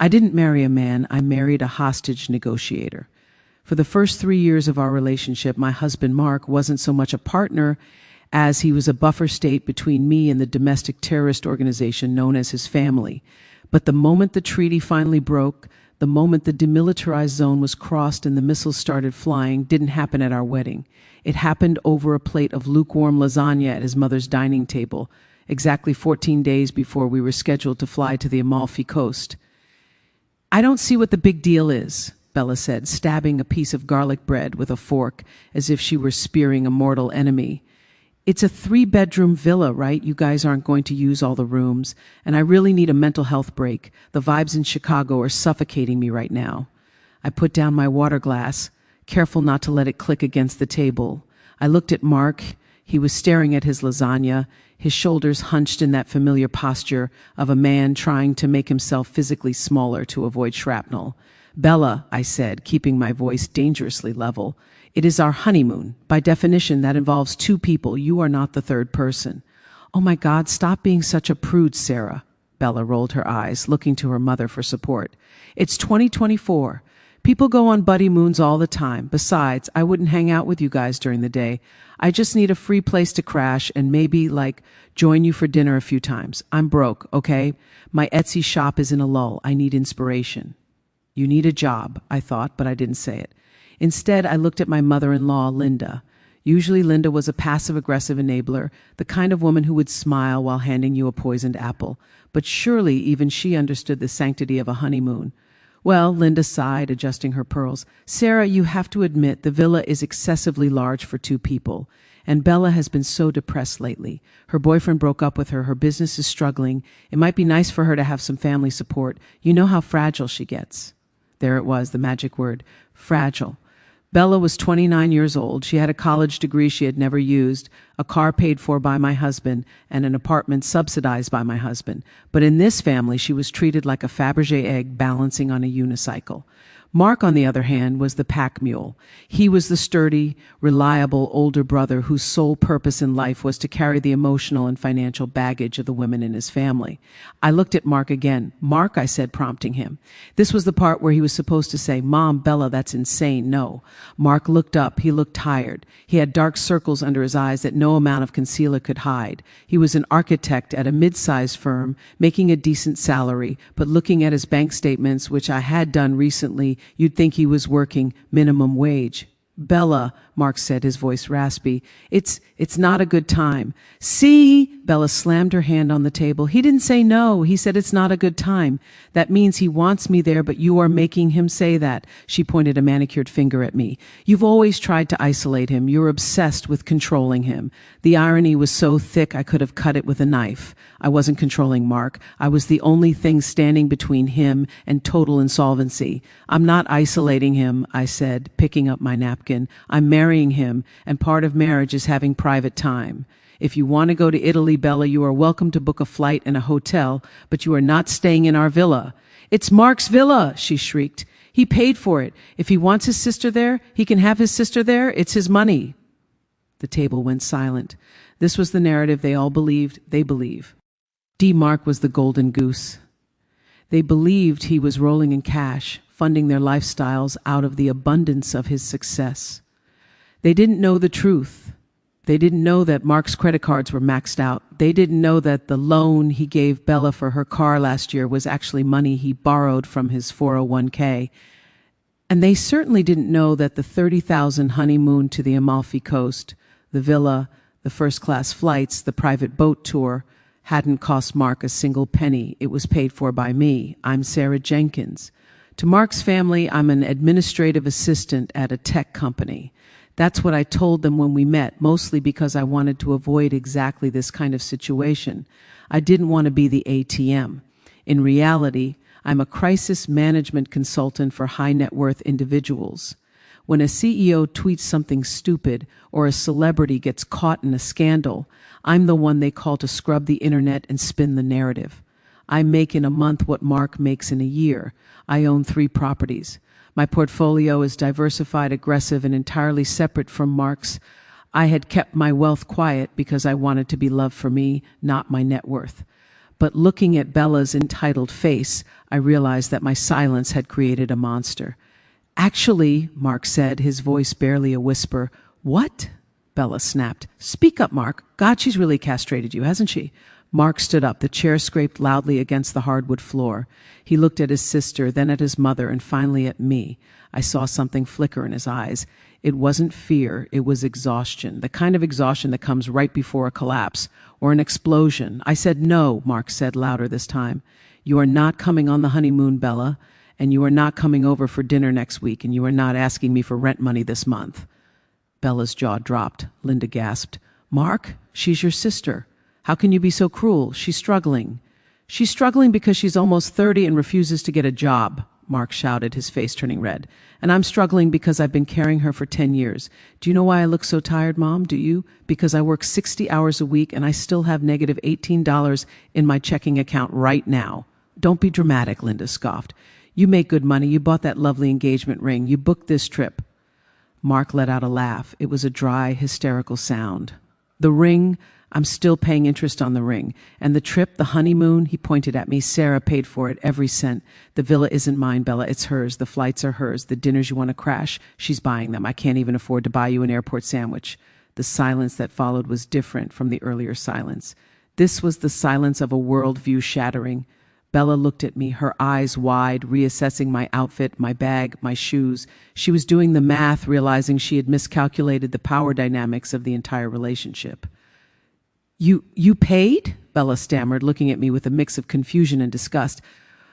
I didn't marry a man, I married a hostage negotiator. For the first 3 years of our relationship, my husband Mark wasn't so much a partner as he was a buffer state between me and the domestic terrorist organization known as his family. But the moment the treaty finally broke, the moment the demilitarized zone was crossed and the missiles started flying, didn't happen at our wedding. It happened over a plate of lukewarm lasagna at his mother's dining table, exactly 14 days before we were scheduled to fly to the Amalfi Coast. "I don't see what the big deal is," Bella said, stabbing a piece of garlic bread with a fork as if she were spearing a mortal enemy. "It's a 3-bedroom villa, right? You guys aren't going to use all the rooms, and I really need a mental health break. The vibes in Chicago are suffocating me right now." I put down my water glass, careful not to let it click against the table. I looked at Mark. He was staring at his lasagna, his shoulders hunched in that familiar posture of a man trying to make himself physically smaller to avoid shrapnel. "Bella," I said, keeping my voice dangerously level, "it is our honeymoon. By definition, that involves 2 people. You are not the third person." "Oh my God, stop being such a prude, Sarah." Bella rolled her eyes, looking to her mother for support. "It's 2024. People go on buddy moons all the time. Besides, I wouldn't hang out with you guys during the day. I just need a free place to crash and maybe, join you for dinner a few times. I'm broke, okay? My Etsy shop is in a lull. I need inspiration." "You need a job," I thought, but I didn't say it. Instead, I looked at my mother-in-law, Linda. Usually Linda was a passive-aggressive enabler, the kind of woman who would smile while handing you a poisoned apple. But surely even she understood the sanctity of a honeymoon. "Well," Linda sighed, adjusting her pearls, "Sarah, you have to admit the villa is excessively large for 2 people. And Bella has been so depressed lately. Her boyfriend broke up with her. Her business is struggling. It might be nice for her to have some family support. You know how fragile she gets." There it was, the magic word, fragile. Bella was 29 years old. She had a college degree she had never used, a car paid for by my husband, and an apartment subsidized by my husband. But in this family, she was treated like a Fabergé egg balancing on a unicycle. Mark, on the other hand, was the pack mule. He was the sturdy, reliable older brother whose sole purpose in life was to carry the emotional and financial baggage of the women in his family. I looked at Mark again. "Mark," I said, prompting him. This was the part where he was supposed to say, "Mom, Bella, that's insane." No. Mark looked up. He looked tired. He had dark circles under his eyes that no amount of concealer could hide. He was an architect at a mid-sized firm, making a decent salary, but looking at his bank statements, which I had done recently, you'd think he was working minimum wage. "Bella," Mark said, his voice raspy, it's not a good time." "See?" Bella slammed her hand on the table. "He didn't say no. He said it's not a good time. That means he wants me there, but you are making him say that." She pointed a manicured finger at me. "You've always tried to isolate him. You're obsessed with controlling him." The irony was so thick I could have cut it with a knife. I wasn't controlling Mark. I was the only thing standing between him and total insolvency. "I'm not isolating him," I said, picking up my napkin. "I'm marrying him, and part of marriage is having private time. If you want to go to Italy, Bella, you are welcome to book a flight and a hotel, but you are not staying in our villa." "It's Mark's villa," she shrieked. "He paid for it. If he wants his sister there, he can have his sister there. It's his money." The table went silent. This was the narrative they all believed they believe. Mark was the golden goose. They believed he was rolling in cash, funding their lifestyles out of the abundance of his success. They didn't know the truth. They didn't know that Mark's credit cards were maxed out. They didn't know that the loan he gave Bella for her car last year was actually money he borrowed from his 401k. And they certainly didn't know that the 30,000 honeymoon to the Amalfi Coast, the villa, the first-class flights, the private boat tour, hadn't cost Mark a single penny. It was paid for by me. I'm Sarah Jenkins. To Mark's family, I'm an administrative assistant at a tech company. That's what I told them when we met, mostly because I wanted to avoid exactly this kind of situation. I didn't want to be the ATM. In reality, I'm a crisis management consultant for high net worth individuals. When a CEO tweets something stupid or a celebrity gets caught in a scandal, I'm the one they call to scrub the internet and spin the narrative. I make in a month what Mark makes in a year. I own 3 properties. My portfolio is diversified, aggressive, and entirely separate from Mark's. I had kept my wealth quiet because I wanted to be loved for me, not my net worth. But looking at Bella's entitled face, I realized that my silence had created a monster. "Actually," Mark said, his voice barely a whisper. "What?" Bella snapped. "Speak up, Mark. God, she's really castrated you, hasn't she?" Mark stood up. The chair scraped loudly against the hardwood floor. He looked at his sister, then at his mother, and finally at me. I saw something flicker in his eyes. It wasn't fear, it was exhaustion, the kind of exhaustion that comes right before a collapse or an explosion. I said, "No," Mark said louder this time. "You are not coming on the honeymoon, Bella, and you are not coming over for dinner next week, and you are not asking me for rent money this month." Bella's jaw dropped. Linda gasped. "Mark, she's your sister. How can you be so cruel? She's struggling." "She's struggling because she's almost 30 and refuses to get a job," Mark shouted, his face turning red. "And I'm struggling because I've been carrying her for 10 years. Do you know why I look so tired, Mom? Do you? Because I work 60 hours a week and I still have negative $18 in my checking account right now." "Don't be dramatic," Linda scoffed. "You make good money. You bought that lovely engagement ring. You booked this trip." Mark let out a laugh. It was a dry, hysterical sound. "The ring, I'm still paying interest on the ring. And the trip, the honeymoon," he pointed at me, "Sarah paid for it, every cent. The villa isn't mine, Bella, it's hers. The flights are hers. The dinners you want to crash, she's buying them. I can't even afford to buy you an airport sandwich." The silence that followed was different from the earlier silence. This was the silence of a worldview shattering. Bella looked at me, her eyes wide, reassessing my outfit, my bag, my shoes. She was doing the math, realizing she had miscalculated the power dynamics of the entire relationship. You paid?" Bella stammered, looking at me with a mix of confusion and disgust.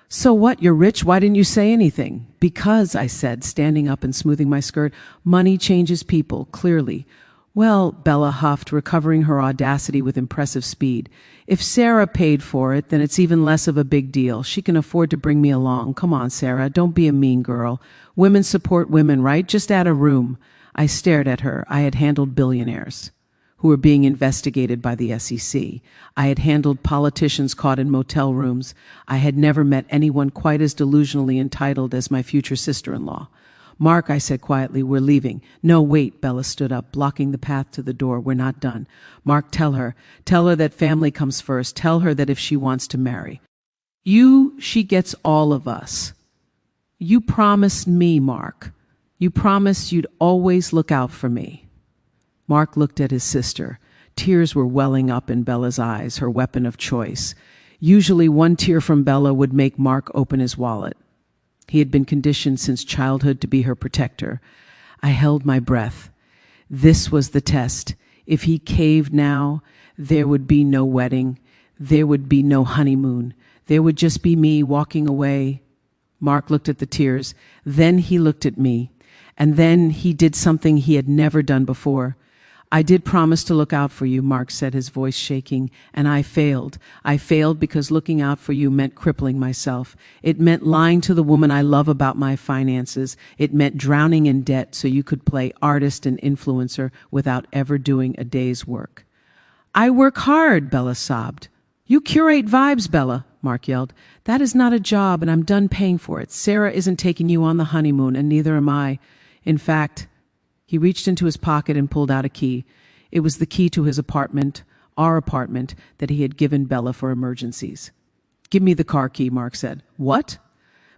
"So what? You're rich. Why didn't you say anything?" "Because," I said, standing up and smoothing my skirt, "money changes people, clearly." "Well," Bella huffed, recovering her audacity with impressive speed, "if Sarah paid for it, then it's even less of a big deal. She can afford to bring me along. Come on, Sarah, don't be a mean girl. Women support women, right? Just add a room." I stared at her. I had handled billionaires who were being investigated by the SEC. I had handled politicians caught in motel rooms. I had never met anyone quite as delusionally entitled as my future sister-in-law. "Mark," I said quietly, "we're leaving." "No, wait," Bella stood up, blocking the path to the door. "We're not done. Mark, tell her that family comes first. Tell her that if she wants to marry she gets all of us. You promised me, Mark. You promised you'd always look out for me." Mark looked at his sister. Tears were welling up in Bella's eyes, her weapon of choice. Usually one tear from Bella would make Mark open his wallet. He had been conditioned since childhood to be her protector. I held my breath. This was the test. If he caved now, there would be no wedding. There would be no honeymoon. There would just be me walking away. Mark looked at the tears. Then he looked at me. And then he did something he had never done before. "I did promise to look out for you," Mark said, his voice shaking, "and I failed. I failed because looking out for you meant crippling myself. It meant lying to the woman I love about my finances. It meant drowning in debt so you could play artist and influencer without ever doing a day's work." "I work hard," Bella sobbed. "You curate vibes, Bella," Mark yelled. "That is not a job, and I'm done paying for it. Sarah isn't taking you on the honeymoon, and neither am I. In fact," he reached into his pocket and pulled out a key. It was the key to his apartment, our apartment, that he had given Bella for emergencies. "Give me the car key," Mark said. "What?"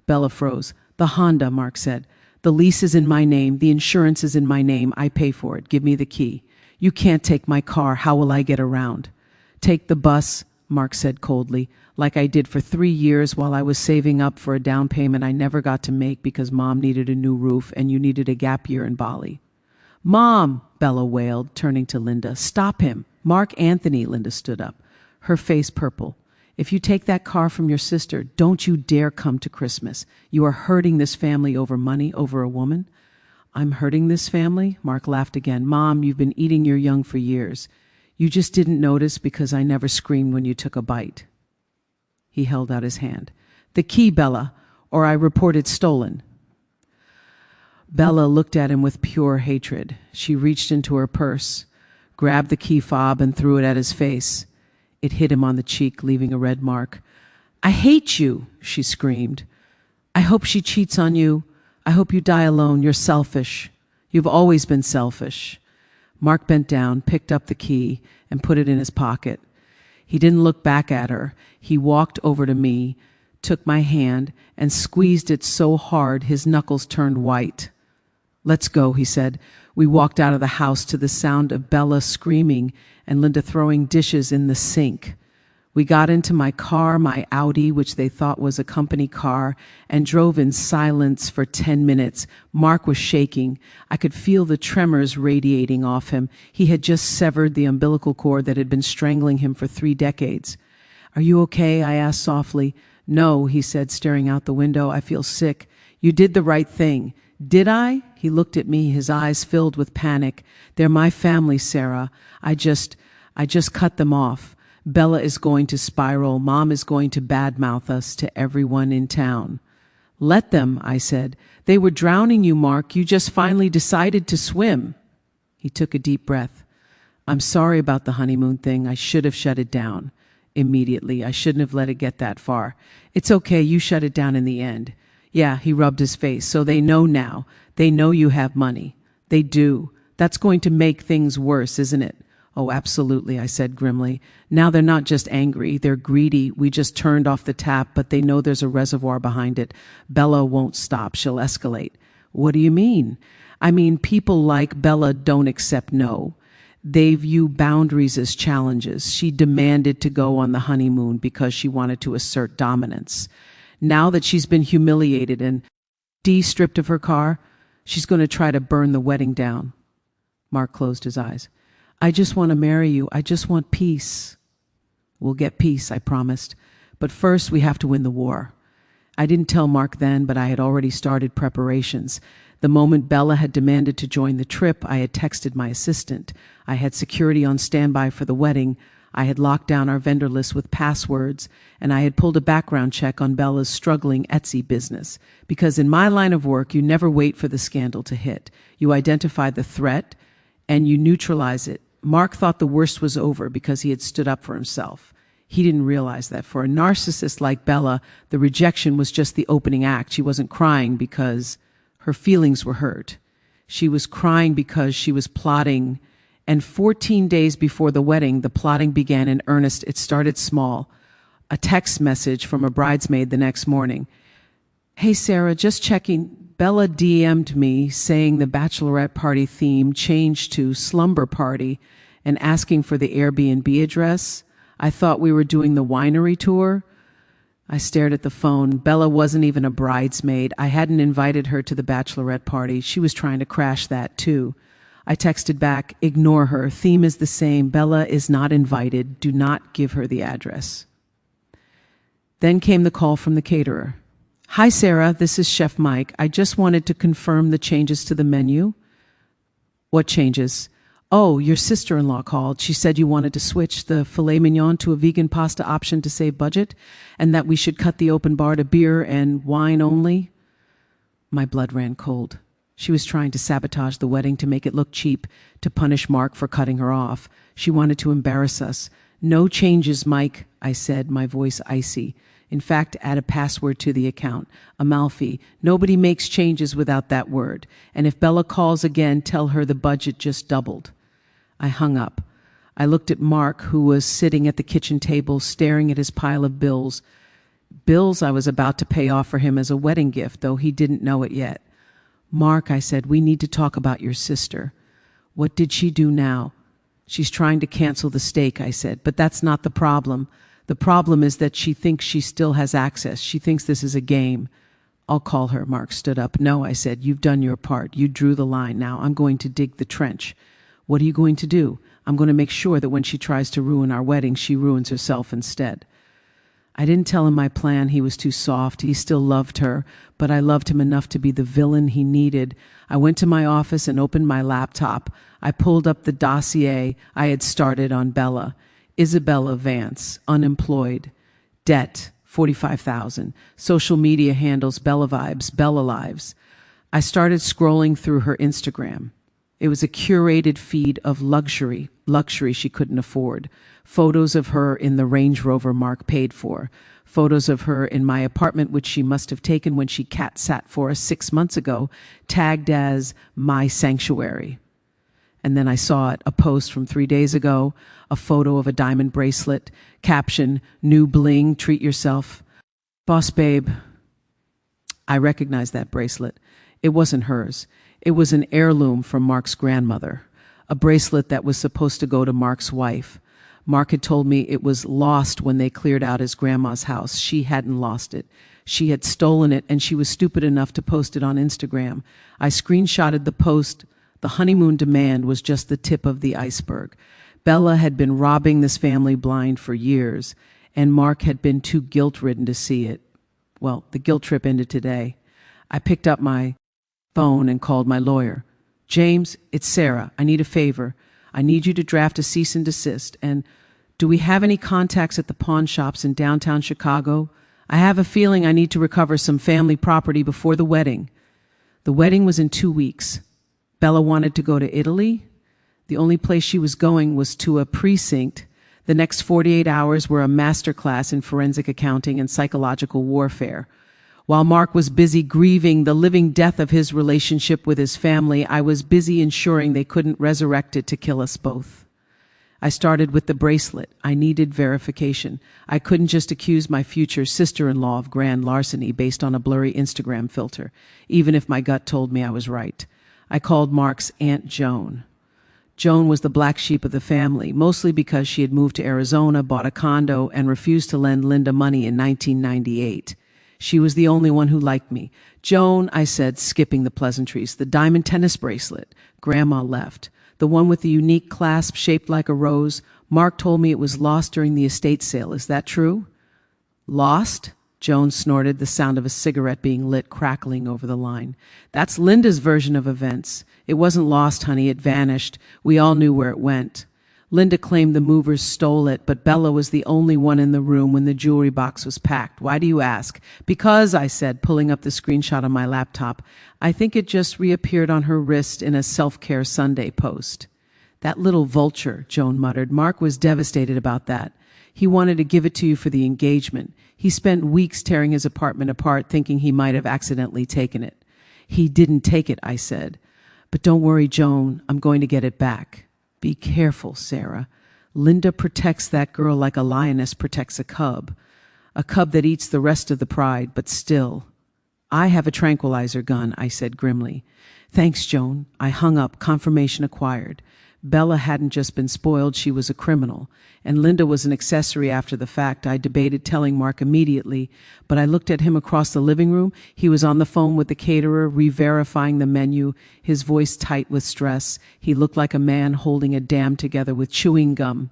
Bella froze. "The Honda," Mark said. "The lease is in my name. The insurance is in my name. I pay for it. Give me the key." "You can't take my car. How will I get around?" "Take the bus," Mark said coldly, "like I did for 3 years while I was saving up for a down payment I never got to make because Mom needed a new roof and you needed a gap year in Bali." "Mom," Bella wailed, turning to Linda. "Stop him." "Mark Anthony," Linda stood up, her face purple. "If you take that car from your sister, don't you dare come to Christmas. You are hurting this family over money, over a woman." "I'm hurting this family?" Mark laughed again. "Mom, you've been eating your young for years. You just didn't notice because I never screamed when you took a bite." He held out his hand. "The key, Bella, or I report it stolen." Bella looked at him with pure hatred. She reached into her purse, grabbed the key fob, and threw it at his face. It hit him on the cheek, leaving a red mark. "I hate you," she screamed. "I hope she cheats on you. I hope you die alone. You're selfish. You've always been selfish." Mark bent down, picked up the key, and put it in his pocket. He didn't look back at her. He walked over to me, took my hand, and squeezed it so hard his knuckles turned white. "Let's go," he said. We walked out of the house to the sound of Bella screaming and Linda throwing dishes in the sink. We got into my car, my Audi, which they thought was a company car, and drove in silence for 10 minutes. Mark was shaking. I could feel the tremors radiating off him. He had just severed the umbilical cord that had been strangling him for 3 decades. "Are you okay?" I asked softly. "No," he said, staring out the window. "I feel sick." "You did the right thing." "Did I?" He looked at me, his eyes filled with panic. "They're my family, Sarah. I just cut them off. Bella is going to spiral. Mom is going to badmouth us to everyone in town." "Let them," I said. "They were drowning you, Mark. You just finally decided to swim." He took a deep breath. "I'm sorry about the honeymoon thing. I should have shut it down immediately. I shouldn't have let it get that far." "It's okay. You shut it down in the end." "Yeah," he rubbed his face. "So they know now. They know you have money." "They do. That's going to make things worse, isn't it?" "Oh, absolutely," I said grimly. "Now they're not just angry, they're greedy. We just turned off the tap, but they know there's a reservoir behind it. Bella won't stop. She'll escalate." "What do you mean?" "I mean, people like Bella don't accept no. They view boundaries as challenges. She demanded to go on the honeymoon because she wanted to assert dominance. Now that she's been humiliated and stripped of her car, she's going to try to burn the wedding down." Mark closed his eyes. "I just want to marry you. I just want peace." "We'll get peace," I promised. "But first we have to win the war." I didn't tell Mark then, but I had already started preparations. The moment Bella had demanded to join the trip, I had texted my assistant. I had security on standby for the wedding. I had locked down our vendor list with passwords, and I had pulled a background check on Bella's struggling Etsy business. Because in my line of work, you never wait for the scandal to hit. You identify the threat, and you neutralize it. Mark thought the worst was over because he had stood up for himself. He didn't realize that for a narcissist like Bella, the rejection was just the opening act. She wasn't crying because her feelings were hurt. She was crying because she was plotting. And 14 days before the wedding, the plotting began in earnest. It started small. A text message from a bridesmaid the next morning. "Hey, Sarah, just checking. Bella DM'd me saying the bachelorette party theme changed to slumber party and asking for the Airbnb address. I thought we were doing the winery tour." I stared at the phone. Bella wasn't even a bridesmaid. I hadn't invited her to the bachelorette party. She was trying to crash that too. I texted back, "Ignore her. Theme is the same. Bella is not invited. Do not give her the address." Then came the call from the caterer. "Hi, Sarah. This is Chef Mike. I just wanted to confirm the changes to the menu." "What changes?" "Oh, your sister-in-law called. She said you wanted to switch the filet mignon to a vegan pasta option to save budget, and that we should cut the open bar to beer and wine only." My blood ran cold. She was trying to sabotage the wedding to make it look cheap, to punish Mark for cutting her off. She wanted to embarrass us. "No changes, Mike," I said, my voice icy. "In fact, add a password to the account, Amalfi. Nobody makes changes without that word. And if Bella calls again, tell her the budget just doubled." I hung up. I looked at Mark, who was sitting at the kitchen table, staring at his pile of bills. Bills I was about to pay off for him as a wedding gift, though he didn't know it yet. "Mark," I said, "we need to talk about your sister." "What did she do now?" "She's trying to cancel the steak," I said, "but that's not the problem. The problem is that she thinks she still has access. She thinks this is a game." "I'll call her." Mark stood up. "No," I said, "you've done your part. You drew the line. Now I'm going to dig the trench." "What are you going to do?" "I'm going to make sure that when she tries to ruin our wedding, she ruins herself instead." I didn't tell him my plan. He was too soft. He still loved her, but I loved him enough to be the villain he needed. I went to my office and opened my laptop. I pulled up the dossier I had started on Bella. Isabella Vance, unemployed. Debt, $45,000. Social media handles Bella Vibes, Bella Lives. I started scrolling through her Instagram. It was a curated feed of luxury she couldn't afford. Photos of her in the Range Rover Mark paid for. Photos of her in my apartment, which she must have taken when she cat sat for us 6 months ago, tagged as my sanctuary. And then I saw it, a post from 3 days ago, a photo of a diamond bracelet, caption, "New bling, treat yourself." Boss babe, I recognized that bracelet. It wasn't hers. It was an heirloom from Mark's grandmother, a bracelet that was supposed to go to Mark's wife. Mark had told me it was lost when they cleared out his grandma's house. She hadn't lost it. She had stolen it, and she was stupid enough to post it on Instagram. I screenshotted the post. The honeymoon demand was just the tip of the iceberg. Bella had been robbing this family blind for years, and Mark had been too guilt-ridden to see it. Well, the guilt trip ended today. I picked up my phone and called my lawyer. "James, it's Sarah. I need a favor. I need you to draft a cease and desist. And do we have any contacts at the pawn shops in downtown Chicago? I have a feeling I need to recover some family property before the wedding." The wedding was in 2 weeks. Bella wanted to go to Italy. The only place she was going was to a precinct. The next 48 hours were a masterclass in forensic accounting and psychological warfare. While Mark was busy grieving the living death of his relationship with his family, I was busy ensuring they couldn't resurrect it to kill us both. I started with the bracelet. I needed verification. I couldn't just accuse my future sister-in-law of grand larceny based on a blurry Instagram filter, even if my gut told me I was right. I called Mark's Aunt Joan. Joan was the black sheep of the family, mostly because she had moved to Arizona, bought a condo, and refused to lend Linda money in 1998. She was the only one who liked me. "Joan," I said, skipping the pleasantries, "the diamond tennis bracelet. Grandma left. The one with the unique clasp shaped like a rose. Mark told me it was lost during the estate sale. Is that true?" "Lost?" Joan snorted, the sound of a cigarette being lit crackling over the line. "That's Linda's version of events. It wasn't lost, honey. It vanished. We all knew where it went. Linda claimed the movers stole it, but Bella was the only one in the room when the jewelry box was packed. Why do you ask?" "Because," I said, pulling up the screenshot on my laptop, "I think it just reappeared on her wrist in a self-care Sunday post." "That little vulture," Joan muttered. "Mark was devastated about that. He wanted to give it to you for the engagement. He spent weeks tearing his apartment apart, thinking he might have accidentally taken it." "He didn't take it," I said. "But don't worry, Joan. I'm going to get it back." "Be careful, Sarah. Linda protects that girl like a lioness protects a cub that eats the rest of the pride, but still." "I have a tranquilizer gun," I said grimly. "Thanks, Joan." I hung up, confirmation acquired. Bella hadn't just been spoiled, she was a criminal. And Linda was an accessory after the fact. I debated telling Mark immediately, but I looked at him across the living room. He was on the phone with the caterer, re-verifying the menu, his voice tight with stress. He looked like a man holding a dam together with chewing gum.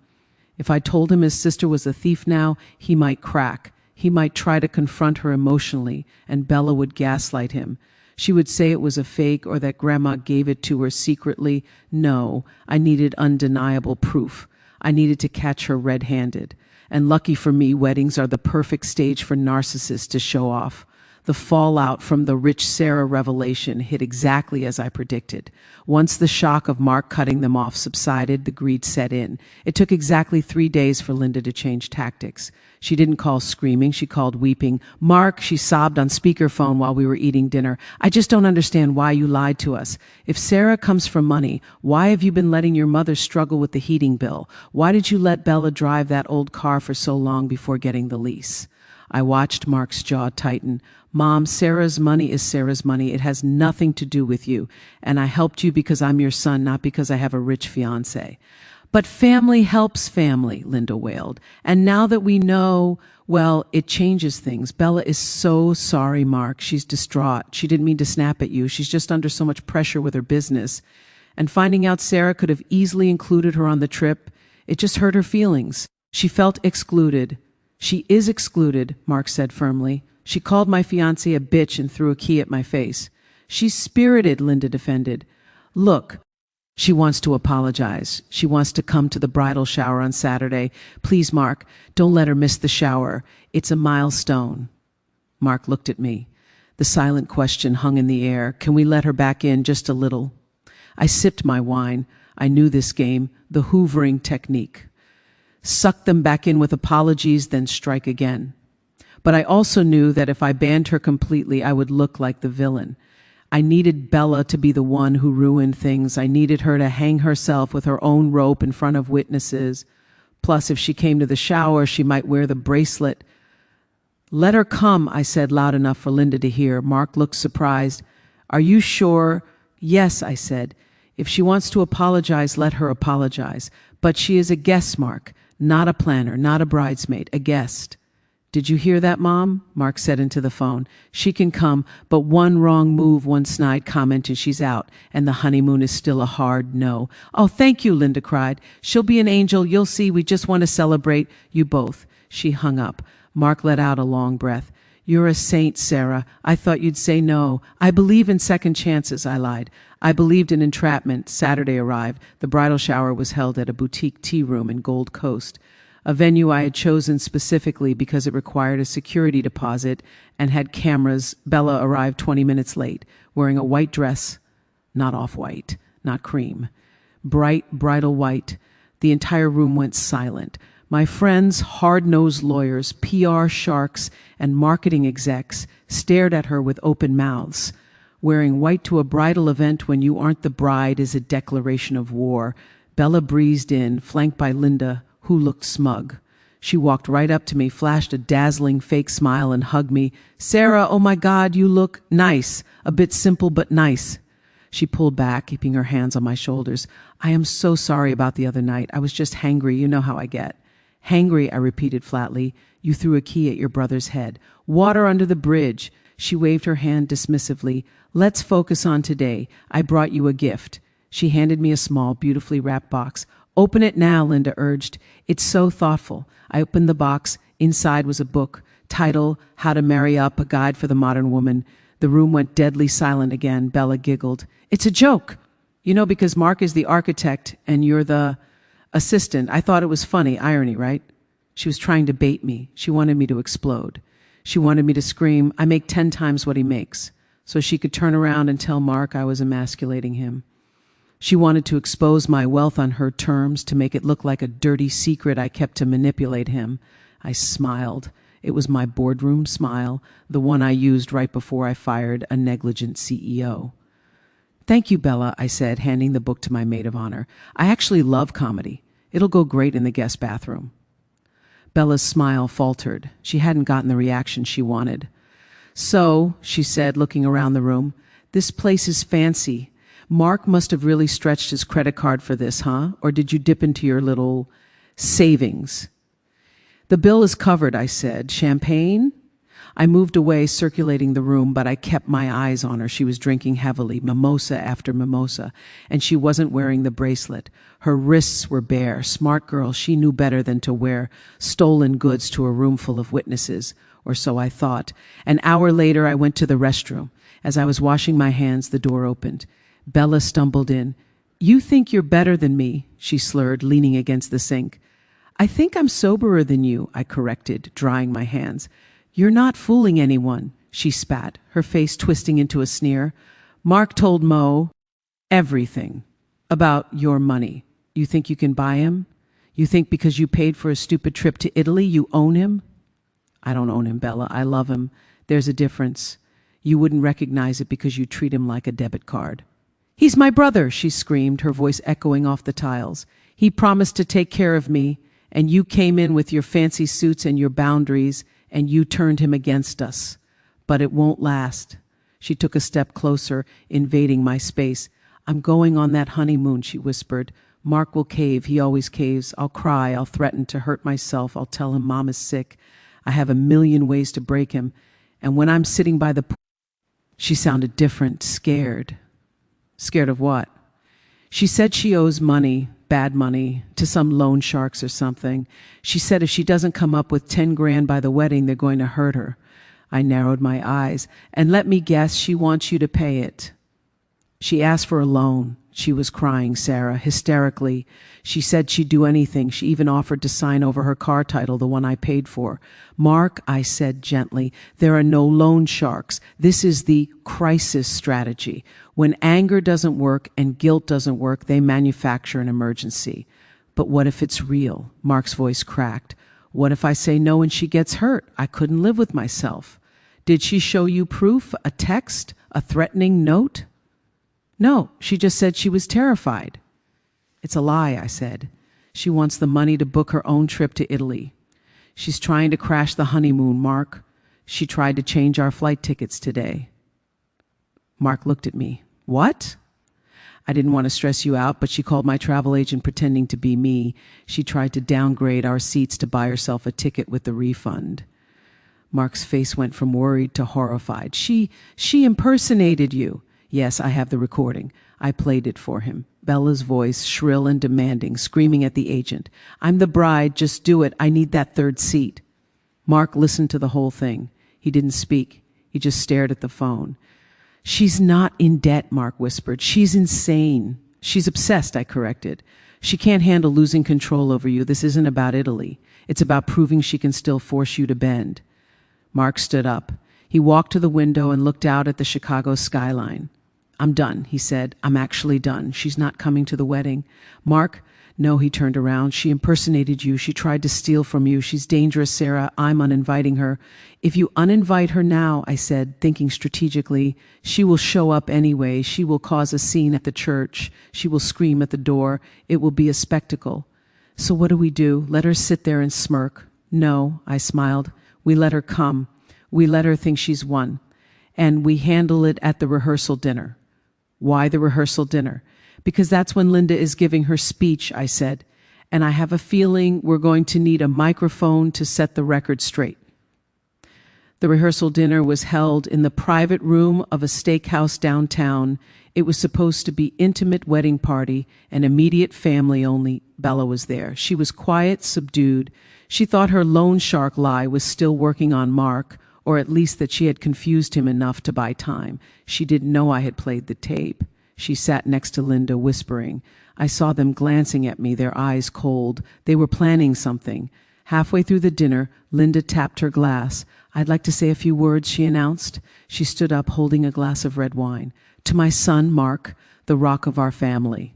If I told him his sister was a thief now, he might crack. He might try to confront her emotionally, and Bella would gaslight him. She would say it was a fake or that Grandma gave it to her secretly. No, I needed undeniable proof. I needed to catch her red-handed. And lucky for me, weddings are the perfect stage for narcissists to show off. The fallout from the rich Sarah revelation hit exactly as I predicted. Once the shock of Mark cutting them off subsided, the greed set in. It took exactly 3 days for Linda to change tactics. She didn't call screaming, she called weeping. "Mark," she sobbed on speakerphone while we were eating dinner, "I just don't understand why you lied to us. If Sarah comes for money, why have you been letting your mother struggle with the heating bill? Why did you let Bella drive that old car for so long before getting the lease?" I watched Mark's jaw tighten. "Mom, Sarah's money is Sarah's money. It has nothing to do with you. And I helped you because I'm your son, not because I have a rich fiancé." "But family helps family," Linda wailed. "And now that we know, well, it changes things. Bella is so sorry, Mark. She's distraught. She didn't mean to snap at you. She's just under so much pressure with her business. And finding out Sarah could have easily included her on the trip, it just hurt her feelings. She felt excluded." "She is excluded," Mark said firmly. "She called my fiancé a bitch and threw a key at my face." "She's spirited," Linda defended. "Look, she wants to apologize. She wants to come to the bridal shower on Saturday. Please, Mark, don't let her miss the shower. It's a milestone." Mark looked at me. The silent question hung in the air. "Can we let her back in just a little?" I sipped my wine. I knew this game, the hoovering technique. Suck them back in with apologies, then strike again. But I also knew that if I banned her completely, I would look like the villain. I needed Bella to be the one who ruined things. I needed her to hang herself with her own rope in front of witnesses. Plus, if she came to the shower, she might wear the bracelet. "Let her come," I said loud enough for Linda to hear. Mark looked surprised. "Are you sure?" "Yes," I said. "If she wants to apologize, let her apologize. But she is a guest, Mark, not a planner, not a bridesmaid, a guest." "Did you hear that, Mom?" Mark said into the phone. "She can come, but one wrong move, one snide comment, and she's out, and the honeymoon is still a hard no." "Oh, thank you," Linda cried. "She'll be an angel. You'll see. We just want to celebrate you both." She hung up. Mark let out a long breath. "You're a saint, Sarah. I thought you'd say no. I believe in second chances," I lied. "I believed in entrapment." Saturday arrived. The bridal shower was held at a boutique tea room in Gold Coast, a venue I had chosen specifically because it required a security deposit and had cameras. Bella arrived 20 minutes late, wearing a white dress, not off-white, not cream, bright bridal white. The entire room went silent. My friends, hard-nosed lawyers, PR sharks, and marketing execs stared at her with open mouths. Wearing white to a bridal event when you aren't the bride is a declaration of war. Bella breezed in, flanked by Linda, who looked smug. She walked right up to me, flashed a dazzling fake smile, and hugged me. "Sarah, oh my God, you look nice. A bit simple, but nice." She pulled back, keeping her hands on my shoulders. "I am so sorry about the other night. I was just hangry. You know how I get." "Hangry," I repeated flatly. "You threw a key at your brother's head." "Water under the bridge." She waved her hand dismissively. "Let's focus on today. I brought you a gift." She handed me a small, beautifully wrapped box. "Open it now," Linda urged. "It's so thoughtful." I opened the box. Inside was a book. Title, How to Marry Up, a Guide for the Modern Woman. The room went deadly silent again. Bella giggled. "It's a joke. You know, because Mark is the architect and you're the assistant. I thought it was funny. Irony, right?" She was trying to bait me. She wanted me to explode. She wanted me to scream, "I make 10 times what he makes," so she could turn around and tell Mark I was emasculating him. She wanted to expose my wealth on her terms, to make it look like a dirty secret I kept to manipulate him. I smiled. It was my boardroom smile, the one I used right before I fired a negligent CEO. "Thank you, Bella," I said, handing the book to my maid of honor. "I actually love comedy. It'll go great in the guest bathroom." Bella's smile faltered. She hadn't gotten the reaction she wanted. "So," she said, looking around the room, "this place is fancy. Mark must have really stretched his credit card for this, huh? Or did you dip into your little savings?" "The bill is covered," I said. "Champagne?" I moved away, circulating the room, but I kept my eyes on her. She was drinking heavily, mimosa after mimosa, and she wasn't wearing the bracelet. Her wrists were bare. Smart girl, she knew better than to wear stolen goods to a room full of witnesses, or so I thought. An hour later, I went to the restroom. As I was washing my hands, the door opened. Bella stumbled in. "You think you're better than me," she slurred, leaning against the sink. "I think I'm soberer than you," I corrected, drying my hands. "You're not fooling anyone," she spat, her face twisting into a sneer. "Mark told Mo everything about your money. You think you can buy him? You think because you paid for a stupid trip to Italy, you own him?" "I don't own him, Bella. I love him. There's a difference. You wouldn't recognize it because you treat him like a debit card." "He's my brother," she screamed, her voice echoing off the tiles. "He promised to take care of me, and you came in with your fancy suits and your boundaries, and you turned him against us. But it won't last." She took a step closer, invading my space. "I'm going on that honeymoon," she whispered. "Mark will cave. He always caves. I'll cry. I'll threaten to hurt myself. I'll tell him Mom is sick. I have a million ways to break him. And when I'm sitting by the pool..." She sounded different, scared. "Scared of what?" "She said she owes money, bad money, to some loan sharks or something. She said if she doesn't come up with 10 grand by the wedding, they're going to hurt her." I narrowed my eyes. "And let me guess, she wants you to pay it." "She asked for a loan." She was crying, Sarah, hysterically. "She said she'd do anything. She even offered to sign over her car title, the one I paid for." "Mark," I said gently, "there are no loan sharks. This is the crisis strategy. When anger doesn't work and guilt doesn't work, they manufacture an emergency." "But what if it's real?" Mark's voice cracked. "What if I say no and she gets hurt? I couldn't live with myself." "Did she show you proof? A text? A threatening note? No, she just said she was terrified. It's a lie, I said. She wants the money to book her own trip to Italy. She's trying to crash the honeymoon, Mark. She tried to change our flight tickets today. Mark looked at me. What? I didn't want to stress you out, but she called my travel agent pretending to be me. She tried to downgrade our seats to buy herself a ticket with the refund. Mark's face went from worried to horrified. She impersonated you. Yes, I have the recording. I played it for him. Bella's voice, shrill and demanding, screaming at the agent. I'm the bride, just do it. I need that third seat. Mark listened to the whole thing. He didn't speak. He just stared at the phone. She's not in debt, Mark whispered. She's insane. She's obsessed, I corrected. She can't handle losing control over you. This isn't about Italy. It's about proving she can still force you to bend. Mark stood up. He walked to the window and looked out at the Chicago skyline. I'm done, he said. I'm actually done. She's not coming to the wedding. Mark, no, he turned around. She impersonated you. She tried to steal from you. She's dangerous, Sarah. I'm uninviting her. If you uninvite her now, I said, thinking strategically, she will show up anyway. She will cause a scene at the church. She will scream at the door. It will be a spectacle. So what do? Let her sit there and smirk? No, I smiled. We let her come. We let her think she's won. And we handle it at the rehearsal dinner. Why the rehearsal dinner? Because that's when Linda is giving her speech, I said. And I have a feeling we're going to need a microphone to set the record straight. The rehearsal dinner was held in the private room of a steakhouse downtown. It was supposed to be intimate wedding party and immediate family only. Bella was there. She was quiet, subdued. She thought her loan shark lie was still working on Mark, or at least that she had confused him enough to buy time. She didn't know I had played the tape. She sat next to Linda, whispering. I saw them glancing at me, their eyes cold. They were planning something. Halfway through the dinner, Linda tapped her glass. I'd like to say a few words, she announced. She stood up, holding a glass of red wine. To my son, Mark, the rock of our family.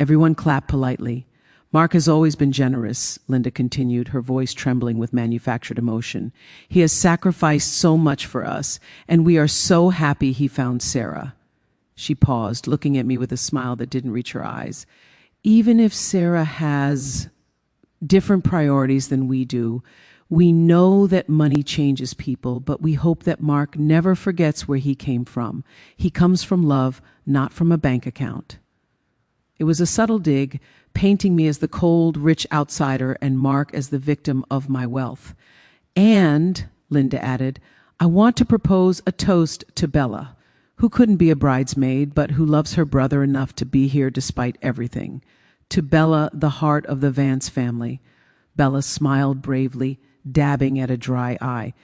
Everyone clapped politely. Mark has always been generous, Linda continued, her voice trembling with manufactured emotion. He has sacrificed so much for us, and we are so happy he found Sarah. She paused, looking at me with a smile that didn't reach her eyes. Even if Sarah has different priorities than we do, we know that money changes people, but we hope that Mark never forgets where he came from. He comes from love, not from a bank account. It was a subtle dig, painting me as the cold, rich outsider and Mark as the victim of my wealth. And, Linda added, I want to propose a toast to Bella, who couldn't be a bridesmaid, but who loves her brother enough to be here despite everything. To Bella, the heart of the Vance family. Bella smiled bravely, dabbing at a dry eye.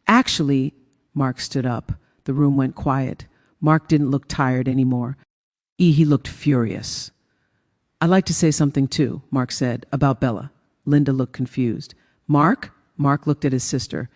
Actually, Mark stood up. The room went quiet. Mark didn't look tired anymore. He looked furious. I'd like to say something too, Mark said, about Bella. Linda looked confused. Mark? Mark looked at his sister.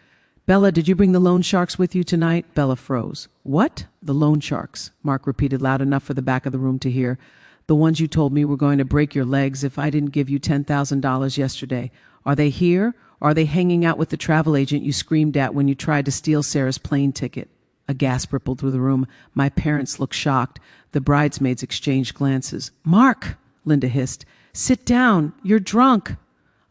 Bella, did you bring the loan sharks with you tonight? Bella froze. What? The loan sharks, Mark repeated loud enough for the back of the room to hear. The ones you told me were going to break your legs if I didn't give you $10,000 yesterday. Are they here? Or are they hanging out with the travel agent you screamed at when you tried to steal Sarah's plane ticket? A gasp rippled through the room. My parents looked shocked. The bridesmaids exchanged glances. Mark! Linda hissed. Sit down. You're drunk.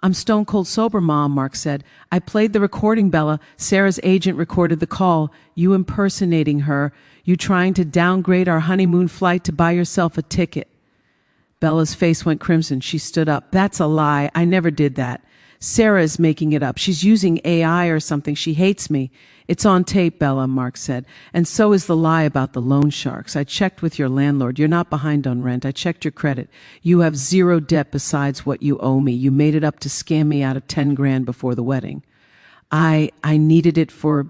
I'm stone cold sober, Mom, Mark said. I played the recording, Bella. Sarah's agent recorded the call. You impersonating her. You trying to downgrade our honeymoon flight to buy yourself a ticket. Bella's face went crimson. She stood up. That's a lie. I never did that. Sarah is making it up. She's using AI or something. She hates me. It's on tape, Bella, Mark said. And so is the lie about the loan sharks. I checked with your landlord. You're not behind on rent. I checked your credit. You have zero debt besides what you owe me. You made it up to scam me out of 10 grand before the wedding. I needed it for,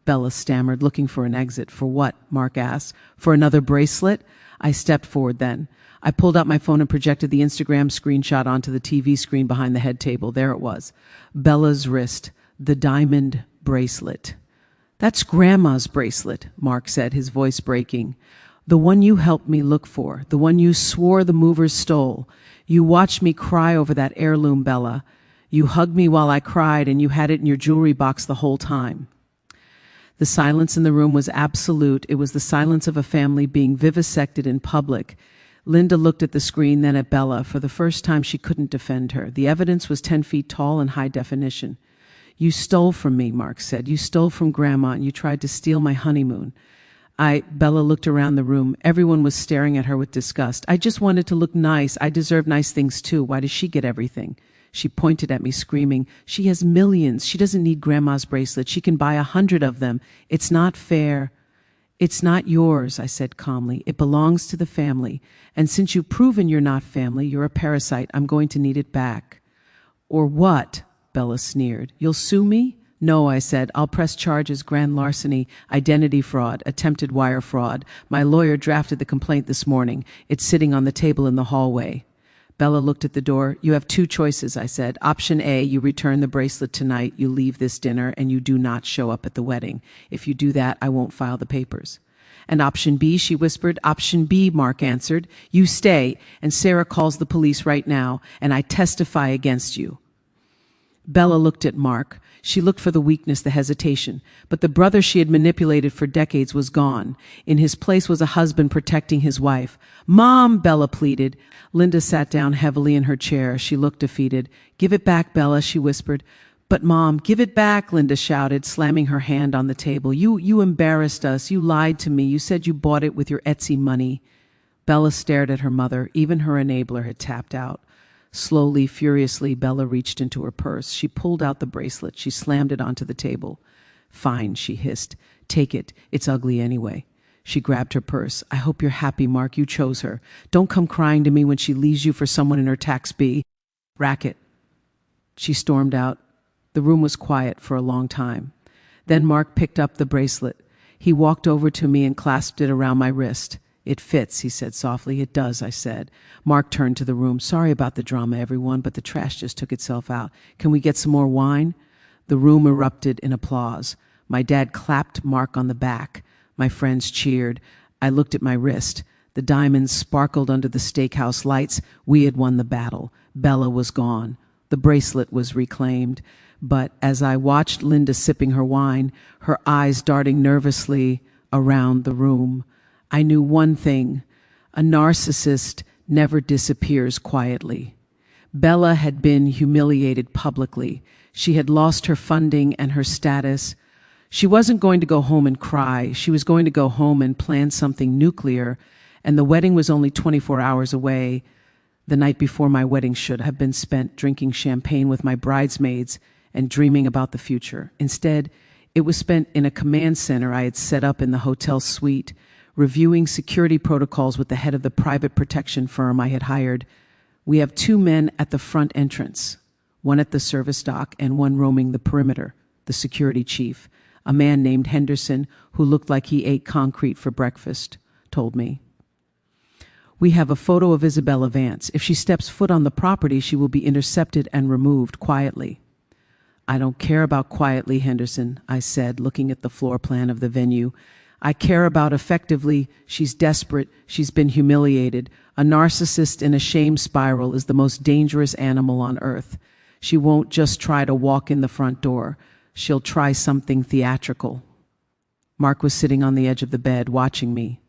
Bella stammered, looking for an exit. For what? Mark asked. For another bracelet? I stepped forward then. I pulled out my phone and projected the Instagram screenshot onto the TV screen behind the head table. There it was. Bella's wrist. The diamond bracelet. That's Grandma's bracelet, Mark said, his voice breaking. The one you helped me look for. The one you swore the movers stole. You watched me cry over that heirloom, Bella. You hugged me while I cried, and you had it in your jewelry box the whole time. The silence in the room was absolute. It was the silence of a family being vivisected in public. Linda looked at the screen, then at Bella. For the first time, she couldn't defend her. The evidence was 10 feet tall and high definition. "You stole from me," Mark said. "You stole from Grandma, and you tried to steal my honeymoon." Bella looked around the room. Everyone was staring at her with disgust. "I just wanted to look nice. I deserve nice things too. Why does she get everything?" She pointed at me, screaming, "She has millions. She doesn't need Grandma's bracelet. She can buy 100 of them. It's not fair." "It's not yours," I said calmly. "It belongs to the family. And since you've proven you're not family, you're a parasite, I'm going to need it back." "Or what?" Bella sneered. "You'll sue me?" "No," I said. "I'll press charges: grand larceny, identity fraud, attempted wire fraud. My lawyer drafted the complaint this morning. It's sitting on the table in the hallway." Bella looked at the door. "You have two choices," I said. "Option A, you return the bracelet tonight, you leave this dinner, and you do not show up at the wedding. If you do that, I won't file the papers." "And option B," she whispered. "Option B," Mark answered. "You stay, and Sarah calls the police right now, and I testify against you." Bella looked at Mark. She looked for the weakness, the hesitation. But the brother she had manipulated for decades was gone. In his place was a husband protecting his wife. "Mom," Bella pleaded. Linda sat down heavily in her chair. She looked defeated. "Give it back, Bella," she whispered. "But Mom, give it back," Linda shouted, slamming her hand on the table. You embarrassed us. You lied to me. You said you bought it with your Etsy money." Bella stared at her mother. Even her enabler had tapped out. Slowly, furiously, Bella reached into her purse. She pulled out the bracelet. She slammed it onto the table. "Fine," she hissed. "Take it. It's ugly anyway." She grabbed her purse. "I hope you're happy, Mark. You chose her. Don't come crying to me when she leaves you for someone in her tax B racket." She stormed out. The room was quiet for a long time. Then Mark picked up the bracelet. He walked over to me and clasped it around my wrist. "It fits," he said softly. "It does," I said. Mark turned to the room. "Sorry about the drama, everyone, but the trash just took itself out. Can we get some more wine?" The room erupted in applause. My dad clapped Mark on the back. My friends cheered. I looked at my wrist. The diamonds sparkled under the steakhouse lights. We had won the battle. Bella was gone. The bracelet was reclaimed. But as I watched Linda sipping her wine, her eyes darting nervously around the room, I knew one thing: a narcissist never disappears quietly. Bella had been humiliated publicly. She had lost her funding and her status. She wasn't going to go home and cry. She was going to go home and plan something nuclear, and the wedding was only 24 hours away. The night before my wedding should have been spent drinking champagne with my bridesmaids and dreaming about the future. Instead, it was spent in a command center I had set up in the hotel suite, reviewing security protocols with the head of the private protection firm I had hired. We have 2 men at the front entrance, one at the service dock and one roaming the perimeter, the security chief, a man named Henderson who looked like he ate concrete for breakfast, told me. "We have a photo of Isabella Vance. If she steps foot on the property, she will be intercepted and removed quietly." "I don't care about quietly, Henderson," I said, looking at the floor plan of the venue. "I care about effectively. She's desperate. She's been humiliated. A narcissist in a shame spiral is the most dangerous animal on earth. She won't just try to walk in the front door. She'll try something theatrical." Mark was sitting on the edge of the bed, watching me.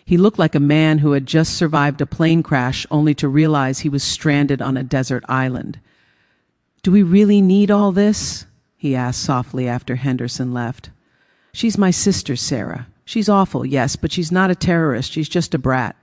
He looked like a man who had just survived a plane crash only to realize he was stranded on a desert island. "Do we really need all this?" he asked softly after Henderson left. "She's my sister, Sarah. She's awful, yes, but she's not a terrorist. She's just a brat."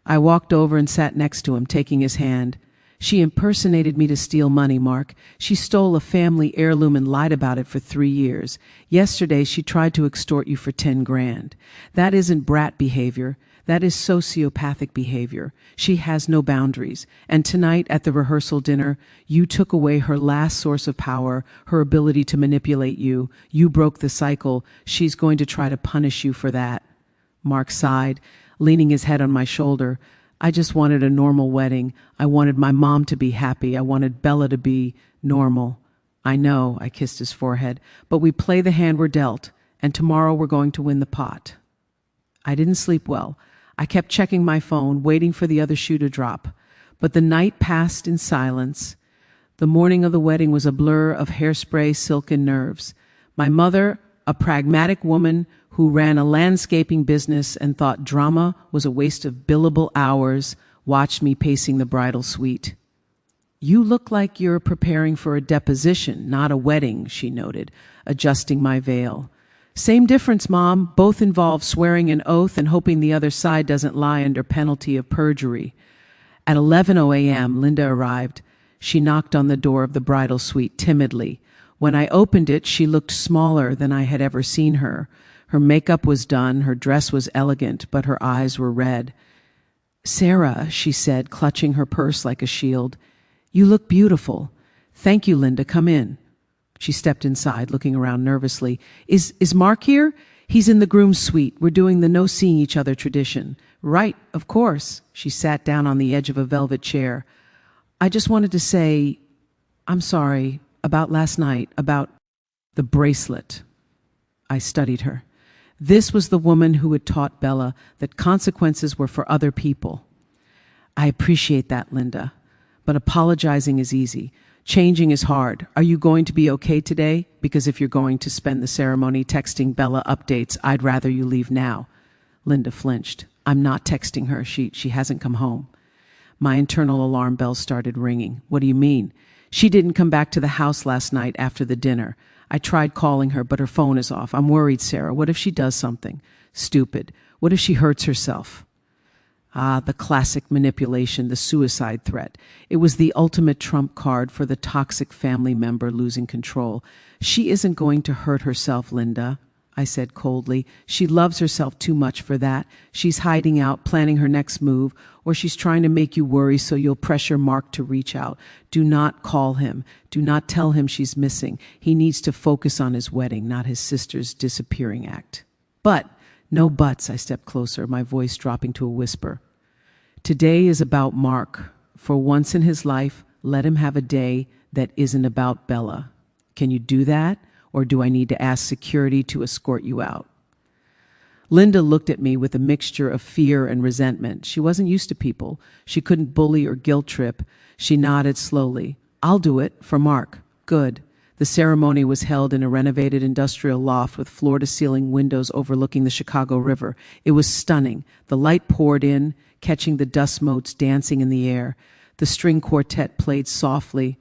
I walked over and sat next to him, taking his hand. "She impersonated me to steal money, Mark. She stole a family heirloom and lied about it for 3 years. Yesterday, she tried to extort you for 10 grand. That isn't brat behavior. That is sociopathic behavior. She has no boundaries. And tonight at the rehearsal dinner, you took away her last source of power, her ability to manipulate you. You broke the cycle. She's going to try to punish you for that." Mark sighed, leaning his head on my shoulder. "I just wanted a normal wedding. I wanted my mom to be happy. I wanted Bella to be normal." "I know," I kissed his forehead, "but we play the hand we're dealt, and tomorrow we're going to win the pot." I didn't sleep well. I kept checking my phone, waiting for the other shoe to drop. But the night passed in silence. The morning of the wedding was a blur of hairspray, silk, and nerves. My mother a pragmatic woman who ran a landscaping business and thought drama was a waste of billable hours, watched me pacing the bridal suite. "You look like you're preparing for a deposition, not a wedding," she noted, adjusting my veil. "Same difference, Mom. Both involve swearing an oath and hoping the other side doesn't lie under penalty of perjury." At 11:00 a.m., Linda arrived. She knocked on the door of the bridal suite timidly. When I opened it, she looked smaller than I had ever seen her. Her makeup was done, her dress was elegant, but her eyes were red. "Sarah," she said, clutching her purse like a shield, "you look beautiful." "Thank you, Linda. Come in." She stepped inside, looking around nervously. Is Mark here?" "He's in the groom's suite. We're doing the no seeing each other tradition." "Right, of course." She sat down on the edge of a velvet chair. "I just wanted to say, I'm sorry about last night, about the bracelet." I studied her. This was the woman who had taught Bella that consequences were for other people. "I appreciate that, Linda, but apologizing is easy. Changing is hard. Are you going to be okay today? Because if you're going to spend the ceremony texting Bella updates, I'd rather you leave now." Linda flinched. "I'm not texting her. She hasn't come home." My internal alarm bells started ringing. "What do you mean?" "She didn't come back to the house last night after the dinner. I tried calling her, but her phone is off. I'm worried, Sarah. What if she does something stupid? What if she hurts herself?" Ah, the classic manipulation, the suicide threat. It was the ultimate trump card for the toxic family member losing control. "She isn't going to hurt herself, Linda," I said coldly. "She loves herself too much for that. She's hiding out, planning her next move, or she's trying to make you worry so you'll pressure Mark to reach out. Do not call him. Do not tell him she's missing. He needs to focus on his wedding, not his sister's disappearing act." "But," "No buts," I stepped closer, my voice dropping to a whisper. "Today is about Mark. For once in his life, let him have a day that isn't about Bella. Can you do that? Or do I need to ask security to escort you out?" Linda looked at me with a mixture of fear and resentment. She wasn't used to people. She couldn't bully or guilt trip. She nodded slowly. "I'll do it, for Mark." "Good." The ceremony was held in a renovated industrial loft with floor-to-ceiling windows overlooking the Chicago River. It was stunning. The light poured in, catching the dust motes dancing in the air. The string quartet played softly.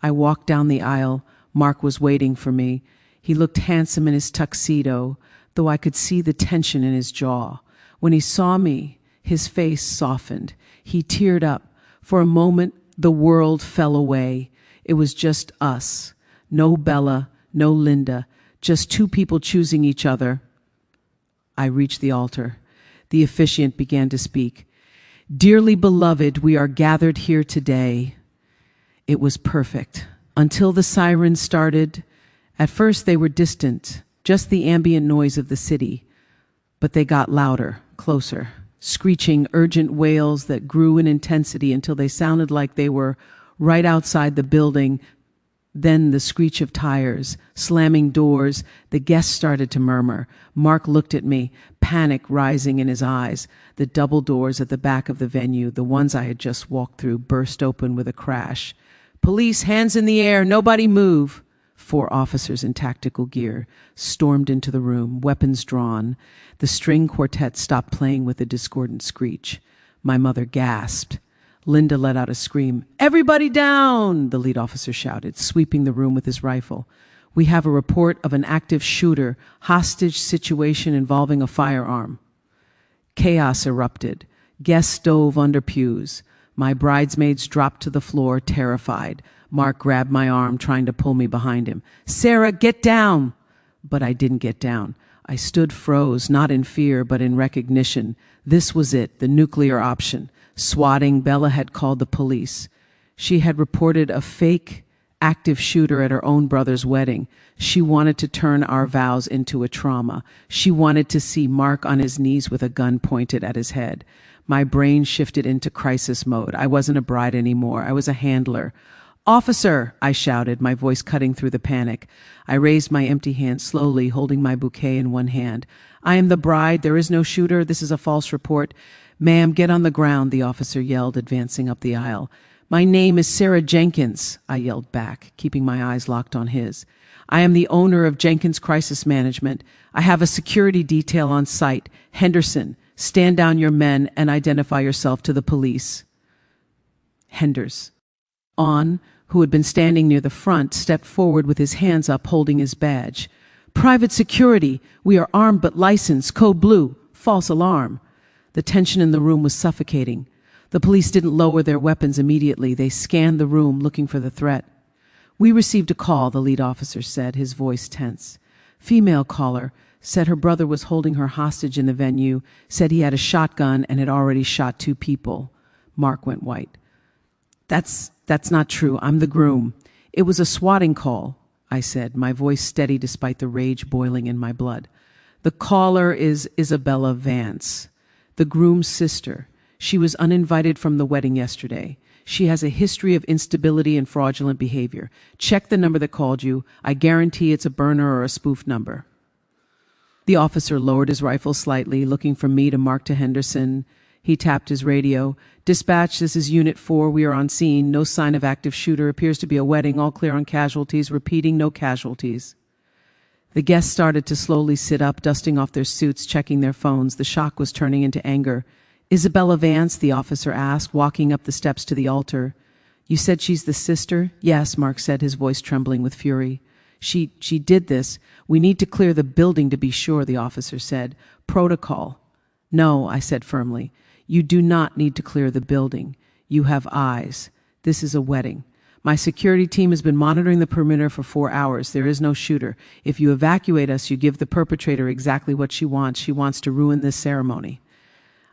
I walked down the aisle. Mark was waiting for me. He looked handsome in his tuxedo, though I could see the tension in his jaw. When he saw me, his face softened. He teared up. For a moment, the world fell away. It was just us. No Bella, no Linda, just two people choosing each other. I reached the altar. The officiant began to speak. "Dearly beloved, we are gathered here today." It was perfect. Until the sirens started. At first they were distant, just the ambient noise of the city. But they got louder, closer, screeching urgent wails that grew in intensity until they sounded like they were right outside the building. Then the screech of tires, slamming doors. The guests started to murmur. Mark looked at me, panic rising in his eyes. The double doors at the back of the venue, the ones I had just walked through, burst open with a crash. "Police, hands in the air, nobody move." 4 officers in tactical gear stormed into the room, weapons drawn. The string quartet stopped playing with a discordant screech. My mother gasped. Linda let out a scream. "Everybody down!" the lead officer shouted, sweeping the room with his rifle. "We have a report of an active shooter, hostage situation involving a firearm." Chaos erupted. Guests dove under pews. My bridesmaids dropped to the floor, terrified. Mark grabbed my arm, trying to pull me behind him. "Sarah, get down!" But I didn't get down. I stood froze, not in fear, but in recognition. This was it, the nuclear option. Swatting, Bella had called the police. She had reported a fake active shooter at her own brother's wedding. She wanted to turn our vows into a trauma. She wanted to see Mark on his knees with a gun pointed at his head. My brain shifted into crisis mode. I wasn't a bride anymore. I was a handler. "Officer!" I shouted, my voice cutting through the panic. I raised my empty hand slowly, holding my bouquet in one hand. "I am the bride. There is no shooter. This is a false report." "Ma'am, get on the ground," the officer yelled, advancing up the aisle. "My name is Sarah Jenkins," I yelled back, keeping my eyes locked on his. I am the owner of Jenkins Crisis Management. I have a security detail on site. Henderson, stand down your men and identify yourself to the police. Henders. Who had been standing near the front, stepped forward with his hands up holding his badge. Private security. We are armed but licensed. Code blue. False alarm. The tension in the room was suffocating. The police didn't lower their weapons immediately. They scanned the room looking for the threat. We received a call, the lead officer said, his voice tense. Female caller said her brother was holding her hostage in the venue, said he had a shotgun and had already shot 2 people. Mark went white. That's not true. I'm the groom. It was a swatting call, I said, my voice steady despite the rage boiling in my blood. The caller is Isabella Vance, the groom's sister. She was uninvited from the wedding yesterday. She has a history of instability and fraudulent behavior. Check the number that called you. I guarantee it's a burner or a spoof number. The officer lowered his rifle slightly, looking from me to Mark to Henderson. He tapped his radio. Dispatch, this is Unit 4. We are on scene. No sign of active shooter. Appears to be a wedding. All clear on casualties. Repeating, no casualties. The guests started to slowly sit up, dusting off their suits, checking their phones. The shock was turning into anger. Isabella Vance, the officer asked, walking up the steps to the altar. You said she's the sister? Yes, Mark said, his voice trembling with fury. She did this. We need to clear the building to be sure, the officer said. Protocol. No, I said firmly. You do not need to clear the building. You have eyes. This is a wedding. My security team has been monitoring the perimeter for 4 hours. There is no shooter. If you evacuate us, you give the perpetrator exactly what she wants. She wants to ruin this ceremony.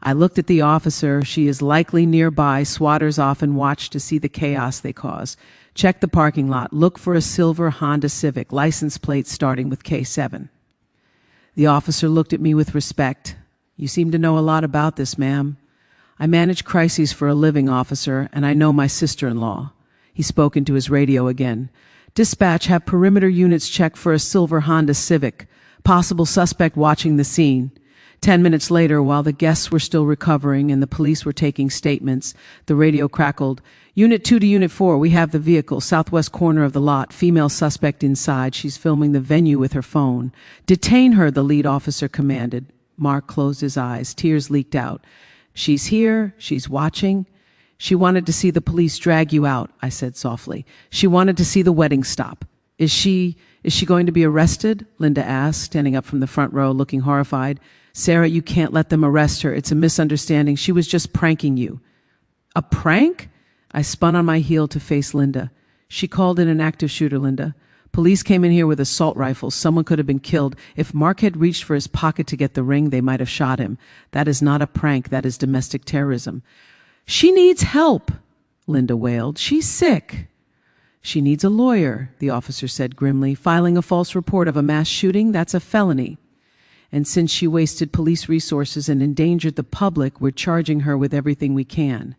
I looked at the officer. She is likely nearby. Swatters often watch to see the chaos they cause. Check the parking lot. Look for a silver Honda Civic, license plate starting with K7. The officer looked at me with respect. You seem to know a lot about this, ma'am. I manage crises for a living, officer, and I know my sister-in-law. He spoke into his radio again. Dispatch, have perimeter units check for a silver Honda Civic. Possible suspect watching the scene. 10 minutes later, while the guests were still recovering and the police were taking statements, the radio crackled. Unit 2 to Unit 4, we have the vehicle, southwest corner of the lot. Female suspect inside. She's filming the venue with her phone. Detain her, the lead officer commanded. Mark closed his eyes. Tears leaked out. She's here. She's watching. She wanted to see the police drag you out, I said softly. She wanted to see the wedding stop. Is she going to be arrested? Linda asked, standing up from the front row, looking horrified. Sarah, you can't let them arrest her. It's a misunderstanding. She was just pranking you. A prank? I spun on my heel to face Linda. She called in an active shooter, Linda. Police came in here with assault rifles. Someone could have been killed. If Mark had reached for his pocket to get the ring, they might have shot him. That is not a prank. That is domestic terrorism. She needs help, Linda wailed. She's sick. She needs a lawyer, the officer said grimly. Filing a false report of a mass shooting, that's a felony. And since she wasted police resources and endangered the public, we're charging her with everything we can.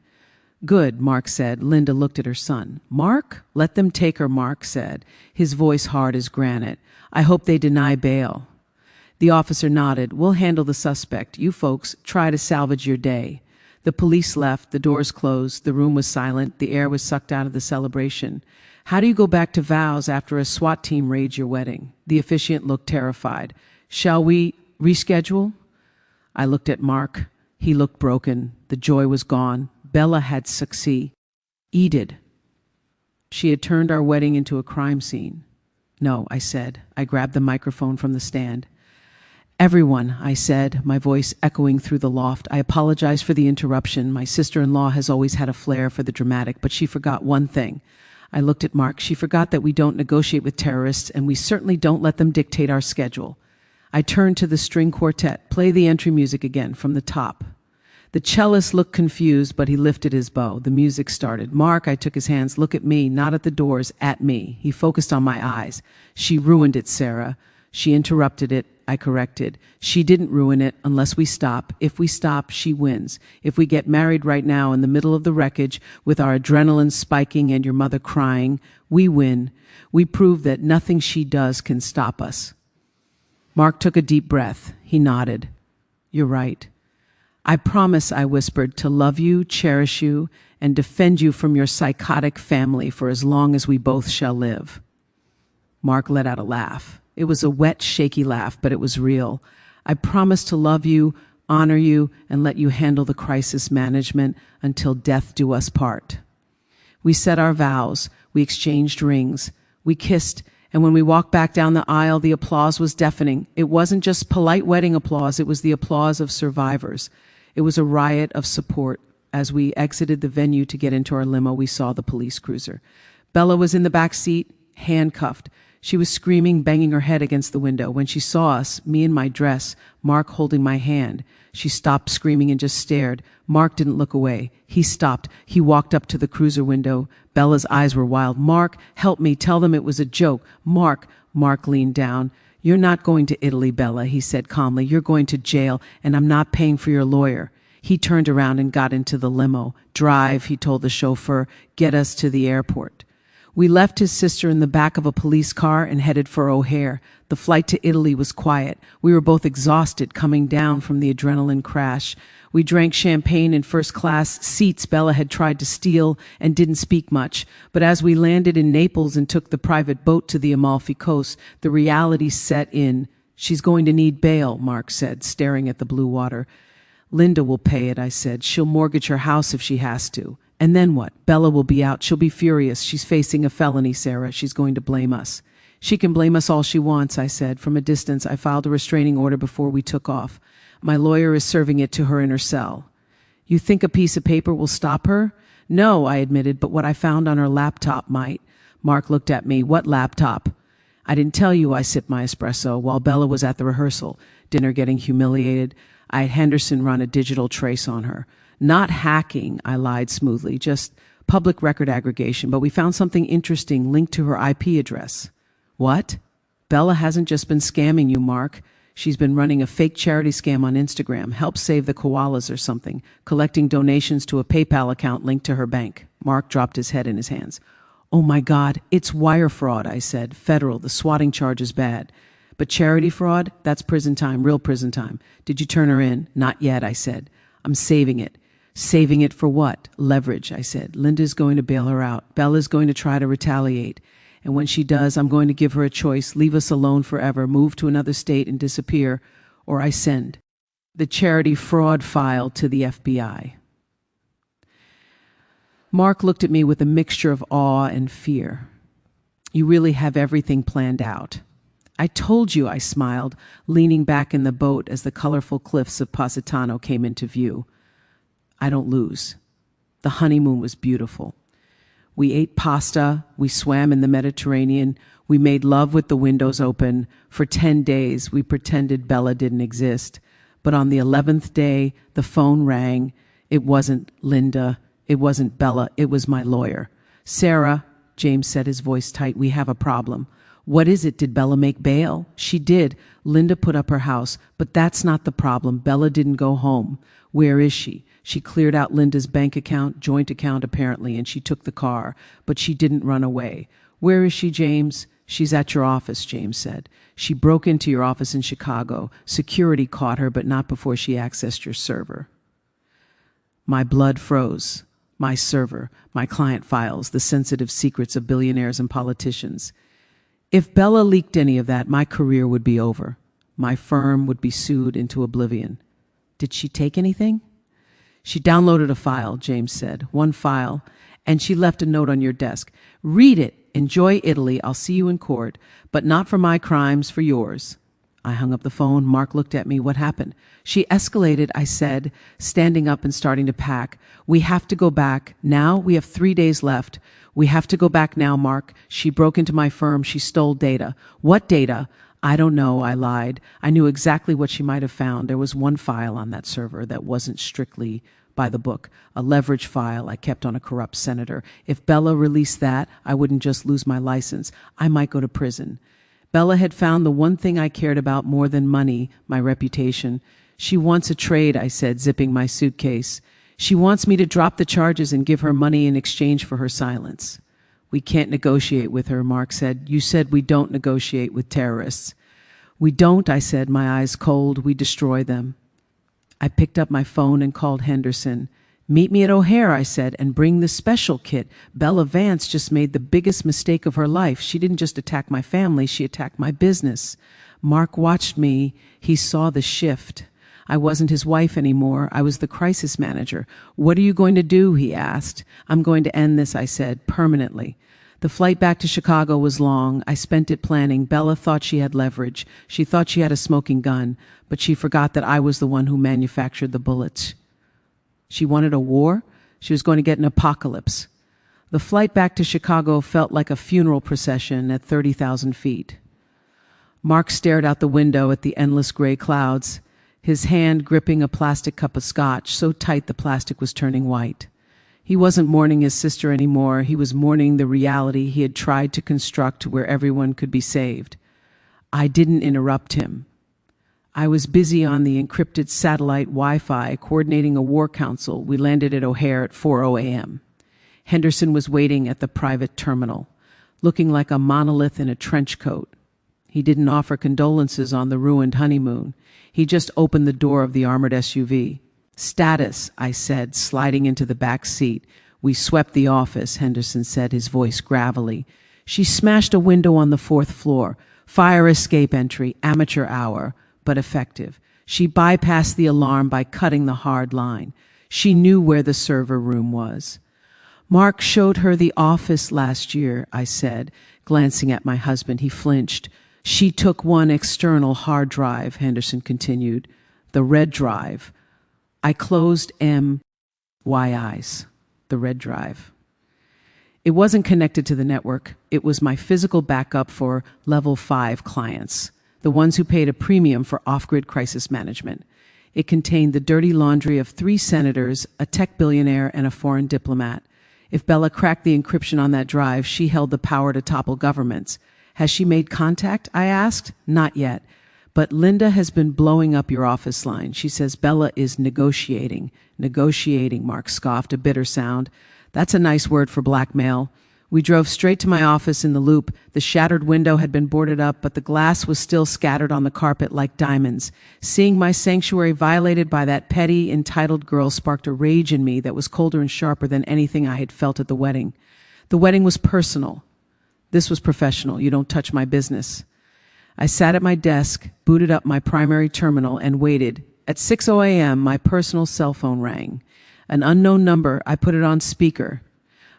Good, Mark said. Linda looked at her son. Mark? Let them take her, Mark said, his voice hard as granite. I hope they deny bail. The officer nodded. We'll handle the suspect. You folks try to salvage your day. The police left. The doors closed. The room was silent. The air was sucked out of the celebration. How do you go back to vows after a SWAT team raids your wedding? The officiant looked terrified. Shall we reschedule? I looked at Mark. He looked broken. The joy was gone. Bella had succeeded. She had turned our wedding into a crime scene. No, I said. I grabbed the microphone from the stand. Everyone, I said, my voice echoing through the loft. I apologize for the interruption. My sister-in-law has always had a flair for the dramatic, but she forgot one thing. I looked at Mark. She forgot that we don't negotiate with terrorists, and we certainly don't let them dictate our schedule. I turned to the string quartet. Play the entry music again from the top. The cellist looked confused, but he lifted his bow. The music started. Mark, I took his hands. Look at me, not at the doors, at me. He focused on my eyes. She ruined it, Sarah. She interrupted it. I corrected. She didn't ruin it unless we stop. If we stop, she wins. If we get married right now in the middle of the wreckage with our adrenaline spiking and your mother crying, we win. We prove that nothing she does can stop us. Mark took a deep breath. He nodded. You're right. I promise, I whispered, to love you, cherish you, and defend you from your psychotic family for as long as we both shall live. Mark let out a laugh. It was a wet, shaky laugh, but it was real. I promise to love you, honor you, and let you handle the crisis management until death do us part. We said our vows. We exchanged rings. We kissed, and when we walked back down the aisle, the applause was deafening. It wasn't just polite wedding applause. It was the applause of survivors. It was a riot of support. As we exited the venue to get into our limo, we saw the police cruiser. Bella was in the back seat, handcuffed. She was screaming, banging her head against the window. When she saw us, me in my dress, Mark holding my hand, she stopped screaming and just stared. Mark didn't look away. He stopped. He walked up to the cruiser window. Bella's eyes were wild. "Mark, help me. Tell them it was a joke. Mark." Mark leaned down. "You're not going to Italy, Bella," he said calmly. "You're going to jail, and I'm not paying for your lawyer." He turned around and got into the limo. "Drive," he told the chauffeur. "Get us to the airport." We left his sister in the back of a police car and headed for O'Hare. The flight to Italy was quiet. We were both exhausted, coming down from the adrenaline crash. We drank champagne in first-class seats Bella had tried to steal and didn't speak much. But as we landed in Naples and took the private boat to the Amalfi Coast, the reality set in. "She's going to need bail," Mark said, staring at the blue water. "Linda will pay it," I said. "She'll mortgage her house if she has to." "And then what? Bella will be out. She'll be furious. She's facing a felony, Sarah. She's going to blame us." "She can blame us all she wants," I said. From a distance, I filed a restraining order before we took off. "My lawyer is serving it to her in her cell." "You think a piece of paper will stop her?" "No," I admitted, "but what I found on her laptop might." Mark looked at me. "What laptop?" "I didn't tell you." I sipped my espresso while Bella was at the rehearsal dinner getting humiliated. I had Henderson run a digital trace on her. "Not hacking," I lied smoothly, "just public record aggregation. But we found something interesting linked to her IP address." "What?" "Bella hasn't just been scamming you, Mark. She's been running a fake charity scam on Instagram, help save the koalas or something, collecting donations to a PayPal account linked to her bank." Mark dropped his head in his hands. "Oh my God, it's wire fraud," I said. "Federal, the swatting charge is bad. But charity fraud, that's prison time, real prison time. Did you turn her in?" "Not yet," I said. "I'm saving it." "Saving it for what?" "Leverage," I said. "Linda's going to bail her out. Bella's going to try to retaliate. And when she does, I'm going to give her a choice: leave us alone forever, move to another state and disappear, or I send the charity fraud file to the FBI. Mark looked at me with a mixture of awe and fear. "You really have everything planned out." "I told you," I smiled, leaning back in the boat as the colorful cliffs of Positano came into view. "I don't lose." The honeymoon was beautiful. We ate pasta, we swam in the Mediterranean, we made love with the windows open. For 10 days, we pretended Bella didn't exist. But on the 11th day, the phone rang. It wasn't Linda, it wasn't Bella, it was my lawyer. "Sarah," James said, his voice tight, "we have a problem." "What is it? Did Bella make bail?" "She did. Linda put up her house. But that's not the problem. Bella didn't go home." "Where is she?" "She cleared out Linda's bank account, joint account apparently, and she took the car. But she didn't run away." "Where is she, James?" "She's at your office," James said. "She broke into your office in Chicago. Security caught her, but not before she accessed your server." My blood froze. My server, my client files, the sensitive secrets of billionaires and politicians. If Bella leaked any of that, my career would be over. My firm would be sued into oblivion. "Did she take anything?" "She downloaded a file," James said. "One file. And she left a note on your desk. Read it. Enjoy Italy. I'll see you in court. But not for my crimes, for yours." I hung up the phone. Mark looked at me. "What happened?" "She escalated," I said, standing up and starting to pack. "We have to go back. Now we have 3 days left. We have to go back now, Mark. She broke into my firm. She stole data." "What data?" "I don't know," I lied. I knew exactly what she might have found. There was one file on that server that wasn't strictly by the book, a leverage file I kept on a corrupt senator. If Bella released that, I wouldn't just lose my license. I might go to prison. Bella had found the one thing I cared about more than money, my reputation. "She wants a trade," I said, zipping my suitcase. "She wants me to drop the charges and give her money in exchange for her silence." "We can't negotiate with her," Mark said. "You said we don't negotiate with terrorists." "We don't," I said, my eyes cold. "We destroy them." I picked up my phone and called Henderson. Meet me at O'Hare, I said, and bring the special kit. Bella Vance just made the biggest mistake of her life. She didn't just attack my family, she attacked my business. Mark watched me. He saw the shift. I wasn't his wife anymore. I was the crisis manager. What are you going to do? He asked. I'm going to end this, I said, permanently. The flight back to Chicago was long. I spent it planning. Bella thought she had leverage. She thought she had a smoking gun, but she forgot that I was the one who manufactured the bullets. She wanted a war. She was going to get an apocalypse. The flight back to Chicago felt like a funeral procession at 30,000 feet. Mark stared out the window at the endless gray clouds, his hand gripping a plastic cup of scotch so tight the plastic was turning white. He wasn't mourning his sister anymore. He was mourning the reality he had tried to construct where everyone could be saved. I didn't interrupt him. I was busy on the encrypted satellite Wi-Fi coordinating a war council. We landed at O'Hare at 4:00 a.m. Henderson was waiting at the private terminal, looking like a monolith in a trench coat. He didn't offer condolences on the ruined honeymoon. He just opened the door of the armored SUV. Status, I said, sliding into the back seat. We swept the office, Henderson said, his voice gravelly. She smashed a window on the 4th floor. Fire escape entry, amateur hour, but effective. She bypassed the alarm by cutting the hard line. She knew where the server room was. Mark showed her the office last year, I said, glancing at my husband. He flinched. She took one external hard drive, Henderson continued, the red drive. I closed MYIs, the red drive. It wasn't connected to the network. It was my physical backup for level 5 clients, the ones who paid a premium for off-grid crisis management. It contained the dirty laundry of 3 senators, a tech billionaire, and a foreign diplomat. If Bella cracked the encryption on that drive, she held the power to topple governments. Has she made contact? I asked. Not yet. But Linda has been blowing up your office line. She says Bella is negotiating. Negotiating, Mark scoffed, a bitter sound. That's a nice word for blackmail. We drove straight to my office in the Loop. The shattered window had been boarded up, but the glass was still scattered on the carpet like diamonds. Seeing my sanctuary violated by that petty, entitled girl sparked a rage in me that was colder and sharper than anything I had felt at the wedding. The wedding was personal. This was professional. You don't touch my business. I sat at my desk, booted up my primary terminal, and waited. At 6:00 a.m., my personal cell phone rang. An unknown number. I put it on speaker.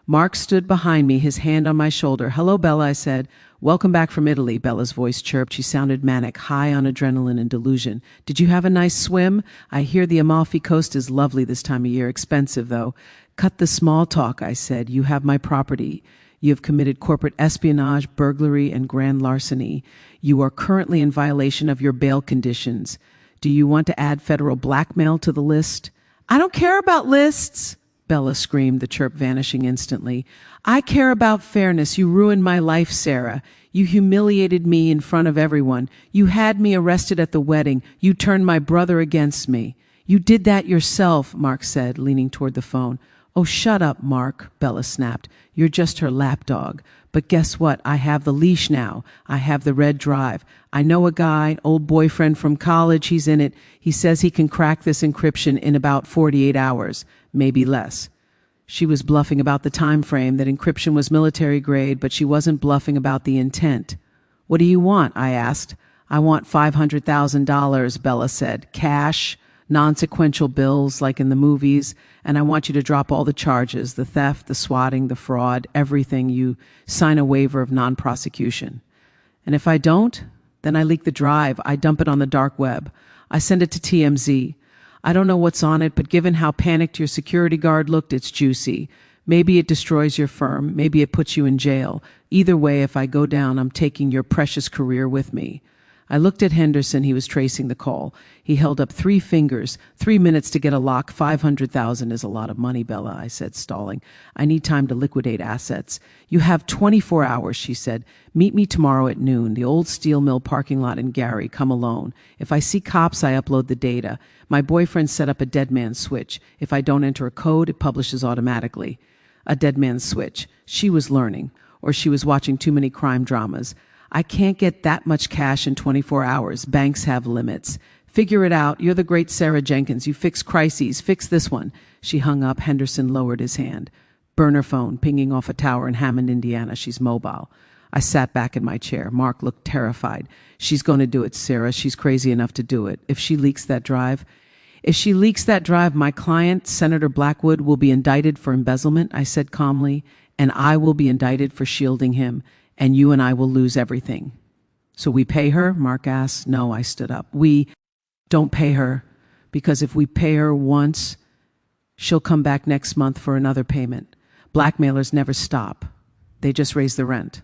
Mark stood behind me, his hand on my shoulder. Hello, Bella, I said. Welcome back from Italy, Bella's voice chirped. She sounded manic, high on adrenaline and delusion. Did you have a nice swim? I hear the Amalfi Coast is lovely this time of year. Expensive, though. Cut the small talk, I said. You have my property. You have committed corporate espionage, burglary, and grand larceny. You are currently in violation of your bail conditions. Do you want to add federal blackmail to the list? I don't care about lists, Bella screamed, the chirp vanishing instantly. I care about fairness. You ruined my life, Sarah. You humiliated me in front of everyone. You had me arrested at the wedding. You turned my brother against me. You did that yourself, Mark said, leaning toward the phone. Oh, shut up, Mark, Bella snapped. You're just her lapdog. But guess what? I have the leash now. I have the red drive. I know a guy, old boyfriend from college. He's in it. He says he can crack this encryption in about 48 hours, maybe less. She was bluffing about the time frame, that encryption was military grade, but she wasn't bluffing about the intent. What do you want? I asked. I want $500,000, Bella said. Cash, non-sequential bills like in the movies, and I want you to drop all the charges, the theft, the swatting, the fraud, everything. You sign a waiver of non-prosecution. And if I don't, then I leak the drive. I dump it on the dark web. I send it to TMZ. I don't know what's on it, but given how panicked your security guard looked, it's juicy. Maybe it destroys your firm. Maybe it puts you in jail. Either way, if I go down, I'm taking your precious career with me. I looked at Henderson. He was tracing the call. He held up 3 fingers. 3 minutes to get a lock. 500,000 is a lot of money, Bella, I said, stalling. I need time to liquidate assets. You have 24 hours, she said. Meet me tomorrow at noon. The old steel mill parking lot in Gary. Come alone. If I see cops, I upload the data. My boyfriend set up a dead man switch. If I don't enter a code, it publishes automatically. A dead man switch. She was learning, or she was watching too many crime dramas. I can't get that much cash in 24 hours. Banks have limits. Figure it out. You're the great Sarah Jenkins. You fix crises. Fix this one. She hung up. Henderson lowered his hand. Burner phone, pinging off a tower in Hammond, Indiana. She's mobile. I sat back in my chair. Mark looked terrified. She's going to do it, Sarah. She's crazy enough to do it. If she leaks that drive, my client, Senator Blackwood, will be indicted for embezzlement, I said calmly, and I will be indicted for shielding him, and you and I will lose everything. So we pay her? Mark asked. No, I stood up. We don't pay her, because if we pay her once, she'll come back next month for another payment. Blackmailers never stop. They just raise the rent.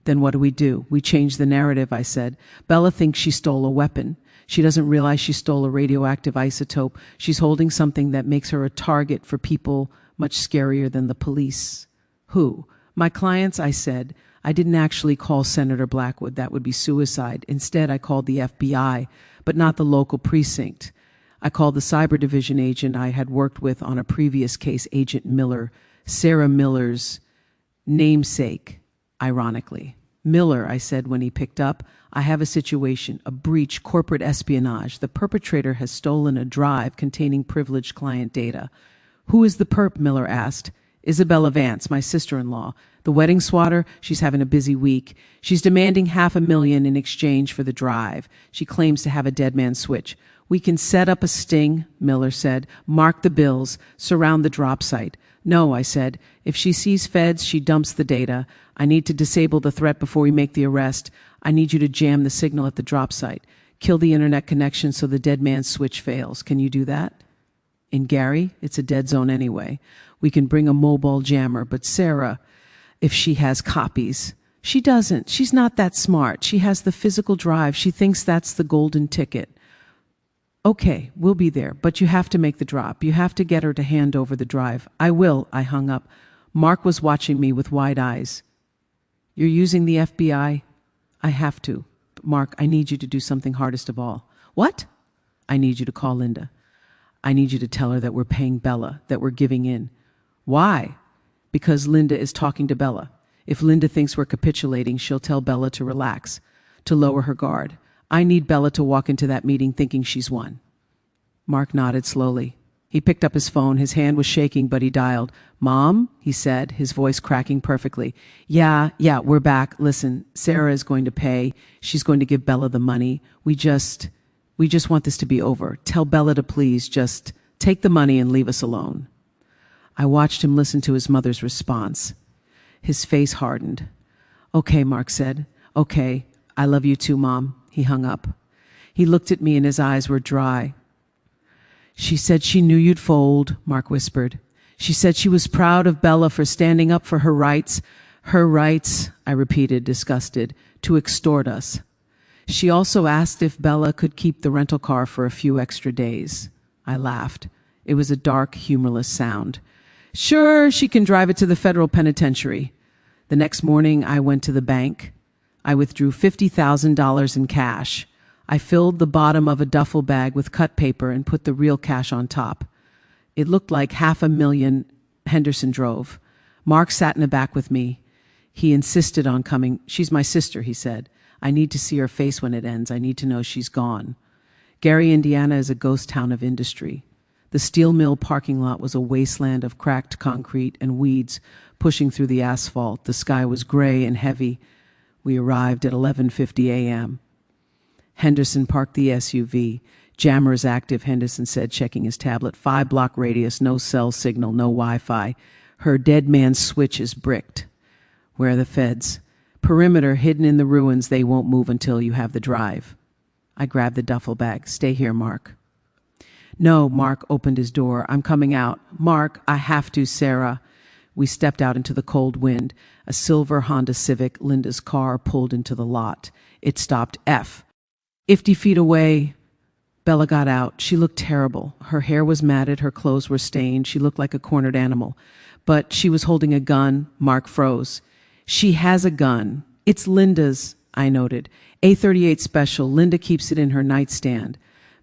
Then what do? We change the narrative, I said. Bella thinks she stole a weapon. She doesn't realize she stole a radioactive isotope. She's holding something that makes her a target for people much scarier than the police. Who? My clients, I said. I didn't actually call Senator Blackwood. That would be suicide. Instead, I called the FBI, but not the local precinct. I called the cyber division agent I had worked with on a previous case, Agent Miller, Sarah Miller's namesake, ironically. Miller, I said when he picked up, I have a situation, a breach, corporate espionage. The perpetrator has stolen a drive containing privileged client data. Who is the perp? Miller asked. Isabella Vance, my sister-in-law. The wedding swatter, she's having a busy week. She's demanding $500,000 in exchange for the drive. She claims to have a dead man switch. We can set up a sting, Miller said. Mark the bills. Surround the drop site. No, I said. If she sees feds, she dumps the data. I need to disable the threat before we make the arrest. I need you to jam the signal at the drop site. Kill the internet connection so the dead man's switch fails. Can you do that? In Gary, it's a dead zone anyway. We can bring a mobile jammer, but Sarah, if she has copies. She doesn't. She's not that smart. She has the physical drive. She thinks that's the golden ticket. Okay, we'll be there, but you have to make the drop. You have to get her to hand over the drive. I will, I hung up. Mark was watching me with wide eyes. You're using the FBI? I have to. But Mark, I need you to do something hardest of all. What? I need you to call Linda. I need you to tell her that we're paying Bella, that we're giving in. Why? Because Linda is talking to Bella. If Linda thinks we're capitulating, she'll tell Bella to relax, to lower her guard. I need Bella to walk into that meeting thinking she's won. Mark nodded slowly. He picked up his phone. His hand was shaking, but he dialed. Mom, he said, his voice cracking perfectly. Yeah, we're back. Listen, Sarah is going to pay. She's going to give Bella the money. We just want this to be over. Tell Bella to please just take the money and leave us alone. I watched him listen to his mother's response. His face hardened. Okay, Mark said. Okay, I love you too, Mom. He hung up. He looked at me and his eyes were dry. She said she knew you'd fold, Mark whispered. She said she was proud of Bella for standing up for her rights. Her rights, I repeated, disgusted, to extort us. She also asked if Bella could keep the rental car for a few extra days. I laughed. It was a dark, humorless sound. Sure, she can drive it to the federal penitentiary. The next morning, I went to the bank. I withdrew $50,000 in cash. I filled the bottom of a duffel bag with cut paper and put the real cash on top. It looked like $500,000. Henderson drove. Mark sat in the back with me. He insisted on coming. She's my sister, he said. I need to see her face when it ends. I need to know she's gone. Gary, Indiana is a ghost town of industry. The steel mill parking lot was a wasteland of cracked concrete and weeds pushing through the asphalt. The sky was gray and heavy. We arrived at 11:50 a.m. Henderson parked the SUV. Jammer is active, Henderson said, checking his tablet. 5-block radius, no cell signal, no Wi-Fi. Her dead man's switch is bricked. Where are the feds? Perimeter, hidden in the ruins. They won't move until you have the drive. I grabbed the duffel bag. Stay here, Mark. No, Mark opened his door. I'm coming out. Mark, I have to, Sarah. We stepped out into the cold wind. A silver Honda Civic, Linda's car, pulled into the lot. It stopped. 50 feet away. Bella got out. She looked terrible. Her hair was matted. Her clothes were stained. She looked like a cornered animal. But she was holding a gun. Mark froze. She has a gun. It's Linda's, I noted. A38 special. Linda keeps it in her nightstand.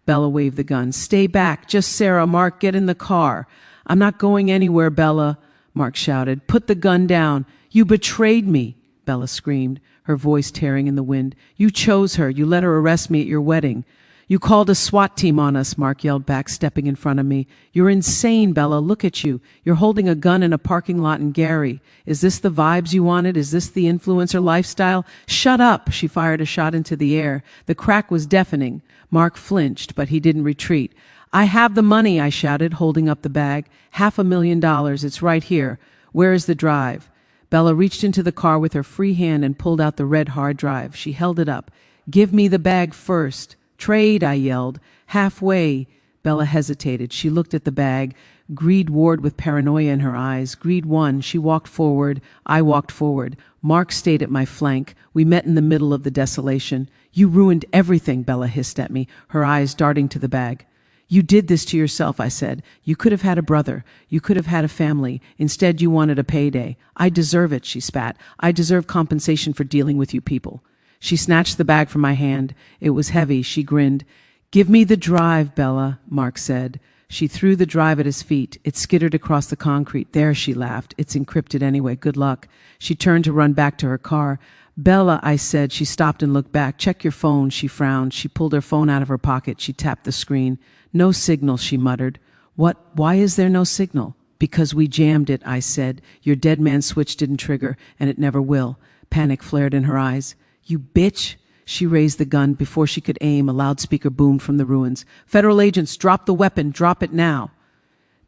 Bella waved the gun. Stay back. Just Sarah. Mark, get in the car. I'm not going anywhere, Bella, Mark shouted. Put the gun down. You betrayed me, Bella screamed, her voice tearing in the wind. You chose her. You let her arrest me at your wedding. You called a SWAT team on us, Mark yelled back, stepping in front of me. You're insane, Bella. Look at you. You're holding a gun in a parking lot in Gary. Is this the vibes you wanted? Is this the influencer lifestyle? Shut up. She fired a shot into the air. The crack was deafening. Mark flinched, but he didn't retreat. I have the money, I shouted, holding up the bag. $500,000. It's right here. Where is the drive? Bella reached into the car with her free hand and pulled out the red hard drive. She held it up. Give me the bag first. Trade, I yelled. Halfway. Bella hesitated. She looked at the bag. Greed warred with paranoia in her eyes. Greed won. She walked forward. I walked forward. Mark stayed at my flank. We met in the middle of the desolation. You ruined everything, Bella hissed at me, her eyes darting to the bag. You did this to yourself, I said. You could have had a brother. You could have had a family. Instead, you wanted a payday. I deserve it, she spat. I deserve compensation for dealing with you people. She snatched the bag from my hand. It was heavy. She grinned. Give me the drive, Bella, Mark said. She threw the drive at his feet. It skittered across the concrete. There, she laughed. It's encrypted anyway. Good luck. She turned to run back to her car. Bella, I said. She stopped and looked back. Check your phone, she frowned. She pulled her phone out of her pocket. She tapped the screen. No signal, she muttered. What? Why is there no signal? Because we jammed it, I said. Your dead man switch didn't trigger, and it never will. Panic flared in her eyes. You bitch! She raised the gun. Before she could aim, a loudspeaker boomed from the ruins. Federal agents, drop the weapon. Drop it now.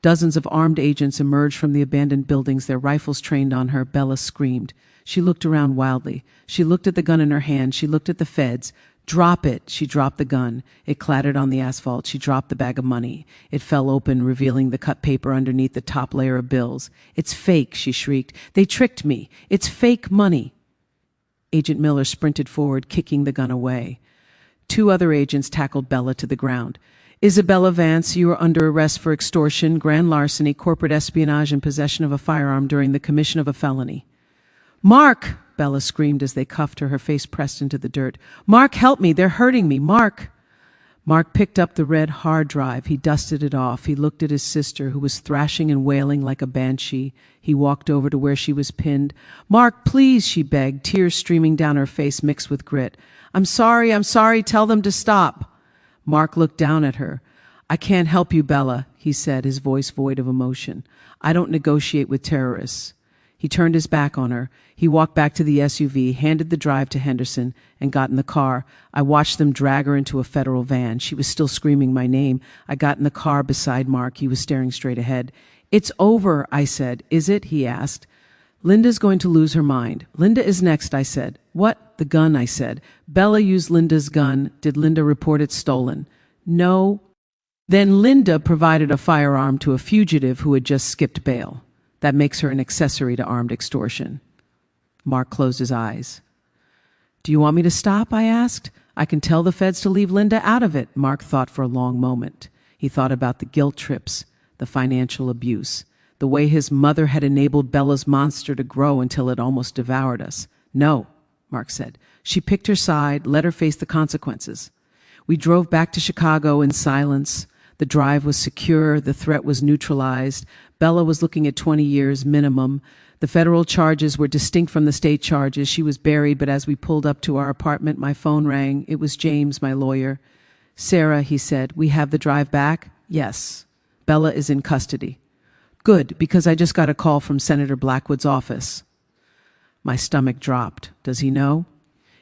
Dozens of armed agents emerged from the abandoned buildings, their rifles trained on her. Bella screamed. She looked around wildly. She looked at the gun in her hand. She looked at the feds. Drop it. She dropped the gun. It clattered on the asphalt. She dropped the bag of money. It fell open, revealing the cut paper underneath the top layer of bills. It's fake, she shrieked. They tricked me. It's fake money. Agent Miller sprinted forward, kicking the gun away. Two other agents tackled Bella to the ground. Isabella Vance, you are under arrest for extortion, grand larceny, corporate espionage, and possession of a firearm during the commission of a felony. Mark! Bella screamed as they cuffed her, her face pressed into the dirt. Mark, help me! They're hurting me! Mark! Mark picked up the red hard drive. He dusted it off. He looked at his sister, who was thrashing and wailing like a banshee. He walked over to where she was pinned. Mark, please, she begged, tears streaming down her face mixed with grit. I'm sorry, tell them to stop. Mark looked down at her. I can't help you, Bella, he said, his voice void of emotion. I don't negotiate with terrorists. He turned his back on her. He walked back to the SUV, handed the drive to Henderson, and got in the car. I watched them drag her into a federal van. She was still screaming my name. I got in the car beside Mark. He was staring straight ahead. It's over, I said. Is it? He asked. Linda's going to lose her mind. Linda is next, I said. What? The gun, I said. Bella used Linda's gun. Did Linda report it stolen? No. Then Linda provided a firearm to a fugitive who had just skipped bail. That makes her an accessory to armed extortion. Mark closed his eyes. Do you want me to stop? I asked. I can tell the feds to leave Linda out of it. Mark thought for a long moment. He thought about the guilt trips, the financial abuse, the way his mother had enabled Bella's monster to grow until it almost devoured us. No, Mark said. She picked her side, let her face the consequences. We drove back to Chicago in silence. The drive was secure. The threat was neutralized. Bella was looking at 20 years minimum. The federal charges were distinct from the state charges. She was buried, but as we pulled up to our apartment, my phone rang. It was James, my lawyer. Sarah, he said, we have the drive back? Yes. Bella is in custody. Good, because I just got a call from Senator Blackwood's office. My stomach dropped. Does he know?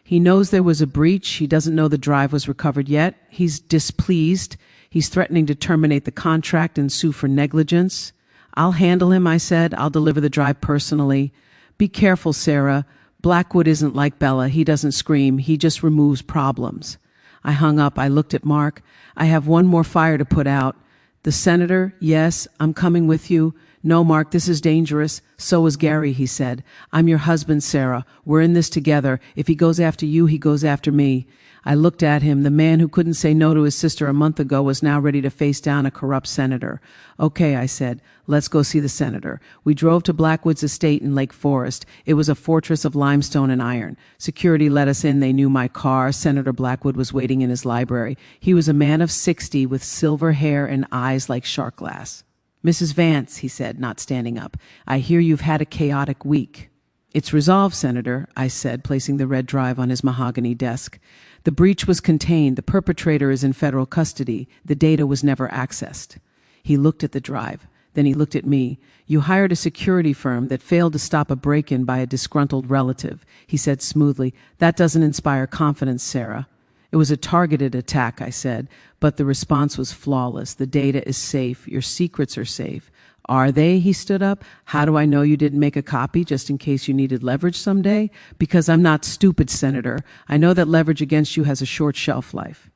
He knows there was a breach. He doesn't know the drive was recovered yet. He's displeased. He's threatening to terminate the contract and sue for negligence. I'll handle him, I said. I'll deliver the drive personally. Be careful, Sarah. Blackwood isn't like Bella. He doesn't scream. He just removes problems. I hung up. I looked at Mark. I have one more fire to put out. The senator? Yes, I'm coming with you. No, Mark, this is dangerous. So is Gary, he said. I'm your husband, Sarah. We're in this together. If he goes after you, he goes after me. I looked at him. The man who couldn't say no to his sister a month ago was now ready to face down a corrupt senator. Okay, I said, let's go see the senator. We drove to Blackwood's estate in Lake Forest. It was a fortress of limestone and iron. Security let us in. They knew my car. Senator Blackwood was waiting in his library. He was a man of 60 with silver hair and eyes like shark glass. Mrs. Vance, he said, not standing up, I hear you've had a chaotic week. It's resolved, Senator, I said, placing the red drive on his mahogany desk. The breach was contained. The perpetrator is in federal custody. The data was never accessed. He looked at the drive. Then he looked at me. You hired a security firm that failed to stop a break-in by a disgruntled relative. He said smoothly, that doesn't inspire confidence, Sarah. It was a targeted attack, I said, but the response was flawless. The data is safe. Your secrets are safe. Are they? He stood up. How do I know you didn't make a copy just in case you needed leverage someday? Because I'm not stupid, Senator. I know that leverage against you has a short shelf life.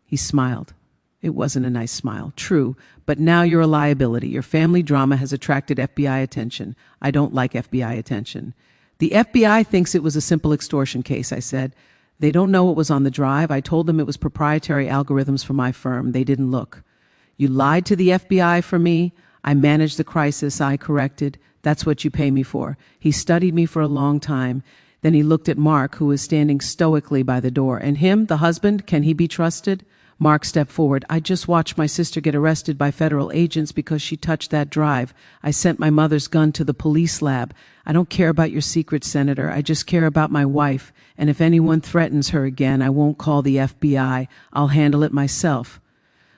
He smiled. It wasn't a nice smile. True, but now you're a liability. Your family drama has attracted FBI attention. I don't like FBI attention. The FBI thinks it was a simple extortion case, I said. They don't know what was on the drive. I told them it was proprietary algorithms for my firm. They didn't look. You lied to the FBI for me. I managed the crisis. I corrected. That's what you pay me for. He studied me for a long time. Then he looked at Mark, who was standing stoically by the door. And him, the husband, can he be trusted? Mark stepped forward. I just watched my sister get arrested by federal agents because she touched that drive. I sent my mother's gun to the police lab. I don't care about your secrets, Senator. I just care about my wife. And if anyone threatens her again, I won't call the FBI. I'll handle it myself.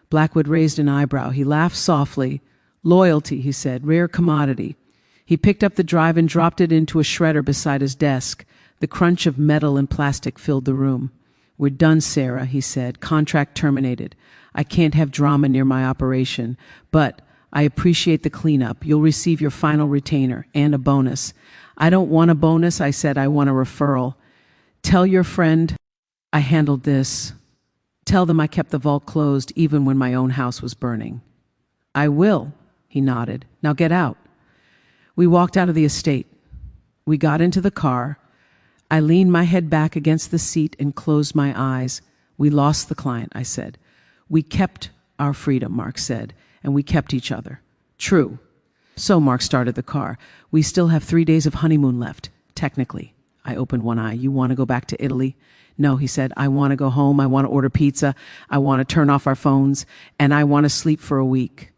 Blackwood raised an eyebrow. He laughed softly. Loyalty, he said, rare commodity. He picked up the drive and dropped it into a shredder beside his desk. The crunch of metal and plastic filled the room. We're done, Sarah, he said. Contract terminated. I can't have drama near my operation, but I appreciate the cleanup. You'll receive your final retainer and a bonus. I don't want a bonus, I said. I want a referral. Tell your friend I handled this. Tell them I kept the vault closed even when my own house was burning. I will, he nodded. Now get out. We walked out of the estate. We got into the car. I leaned my head back against the seat and closed my eyes. We lost the client, I said. We kept our freedom, Mark said, and we kept each other. True. So Mark started the car. We still have 3 days of honeymoon left, technically. I opened one eye. You want to go back to Italy? No, he said. I want to go home. I want to order pizza. I want to turn off our phones. And I want to sleep for a week.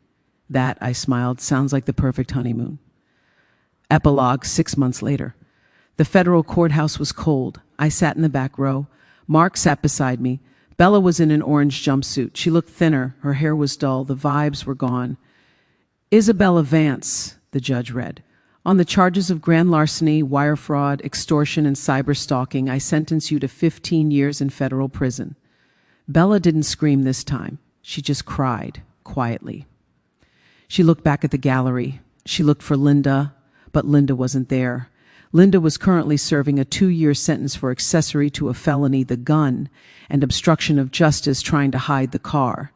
That, I smiled, sounds like the perfect honeymoon. Epilogue 6 months later. The federal courthouse was cold. I sat in the back row. Mark sat beside me. Bella was in an orange jumpsuit. She looked thinner. Her hair was dull. The vibes were gone. Isabella Vance, the judge read. On the charges of grand larceny, wire fraud, extortion, and cyberstalking, I sentence you to 15 years in federal prison. Bella didn't scream this time. She just cried, quietly. She looked back at the gallery. She looked for Linda, but Linda wasn't there. Linda was currently serving a 2-year sentence for accessory to a felony, the gun, and obstruction of justice trying to hide the car.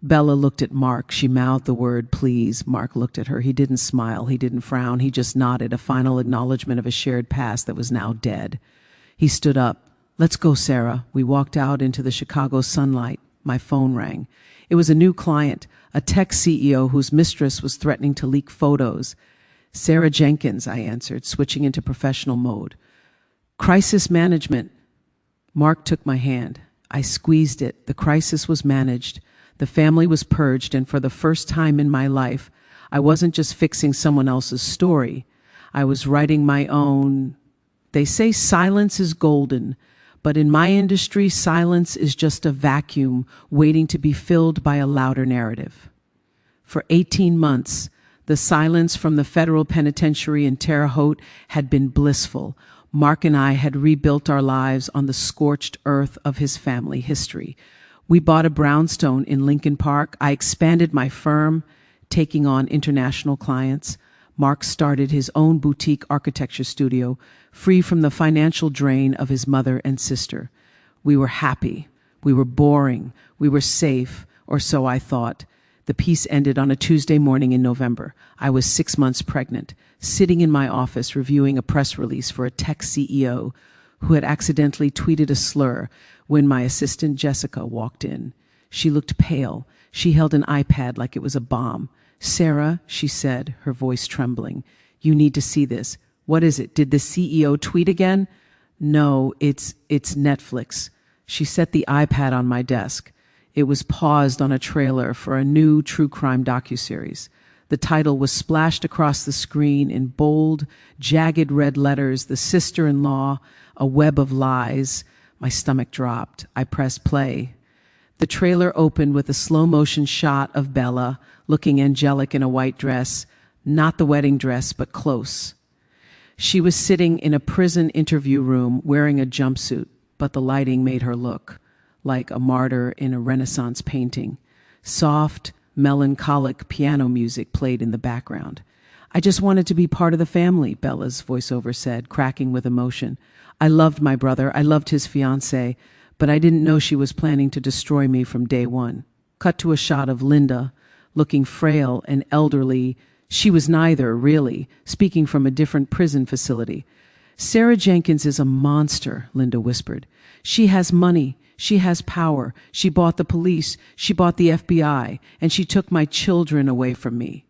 Bella looked at Mark. She mouthed the word, please. Mark looked at her. He didn't smile. He didn't frown. He just nodded, a final acknowledgement of a shared past that was now dead. He stood up. Let's go, Sarah. We walked out into the Chicago sunlight. My phone rang. It was a new client, a tech CEO whose mistress was threatening to leak photos. Sarah Jenkins, I answered, switching into professional mode. Crisis management. Mark took my hand. I squeezed it. The crisis was managed. The family was purged, and for the first time in my life, I wasn't just fixing someone else's story. I was writing my own. They say silence is golden, but in my industry, silence is just a vacuum waiting to be filled by a louder narrative. For 18 months, the silence from the federal penitentiary in Terre Haute had been blissful. Mark and I had rebuilt our lives on the scorched earth of his family history. We bought a brownstone in Lincoln Park. I expanded my firm, taking on international clients. Mark started his own boutique architecture studio, free from the financial drain of his mother and sister. We were happy. We were boring. We were safe, or so I thought. The piece ended on a Tuesday morning in November. I was 6 months pregnant, sitting in my office reviewing a press release for a tech CEO who had accidentally tweeted a slur when my assistant Jessica walked in. She looked pale. She held an iPad like it was a bomb. Sarah, she said, her voice trembling, you need to see this. What is it? Did the CEO tweet again? No, it's Netflix. She set the iPad on my desk. It was paused on a trailer for a new true crime docuseries. The title was splashed across the screen in bold, jagged red letters, The Sister-in-Law, A Web of Lies. My stomach dropped. I pressed play. The trailer opened with a slow-motion shot of Bella, looking angelic in a white dress, not the wedding dress, but close. She was sitting in a prison interview room wearing a jumpsuit, but the lighting made her look like a martyr in a Renaissance painting. Soft, melancholic piano music played in the background. "I just wanted to be part of the family," Bella's voiceover said, cracking with emotion. "I loved my brother, I loved his fiancée, but I didn't know she was planning to destroy me from day one." Cut to a shot of Linda, looking frail and elderly. She was neither, really, speaking from a different prison facility. "Sarah Jenkins is a monster," Linda whispered. "She has money. She has power. She bought the police. She bought the FBI. And she took my children away from me."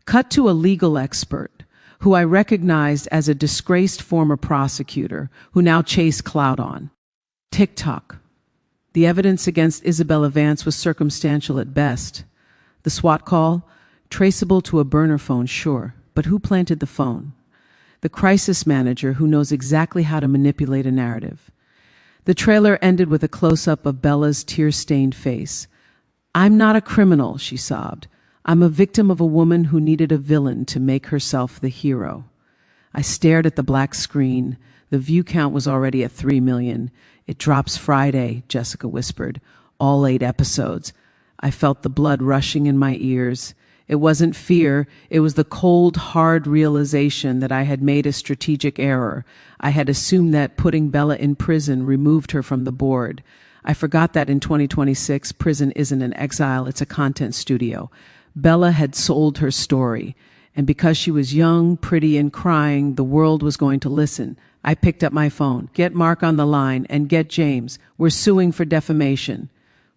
Cut to a legal expert, who I recognized as a disgraced former prosecutor who now chased clout on. TikTok. The evidence against Isabella Vance was circumstantial at best. The SWAT call? Traceable to a burner phone, sure. But who planted the phone? The crisis manager who knows exactly how to manipulate a narrative. The trailer ended with a close-up of Bella's tear-stained face. "I'm not a criminal," she sobbed. "I'm a victim of a woman who needed a villain to make herself the hero." I stared at the black screen. The view count was already at 3 million. "It drops Friday," Jessica whispered. "All 8 episodes." I felt the blood rushing in my ears. It wasn't fear, it was the cold, hard realization that I had made a strategic error. I had assumed that putting Bella in prison removed her from the board. I forgot that in 2026, prison isn't an exile, it's a content studio. Bella had sold her story, and because she was young, pretty, and crying, the world was going to listen. I picked up my phone. "Get Mark on the line, and get James. We're suing for defamation."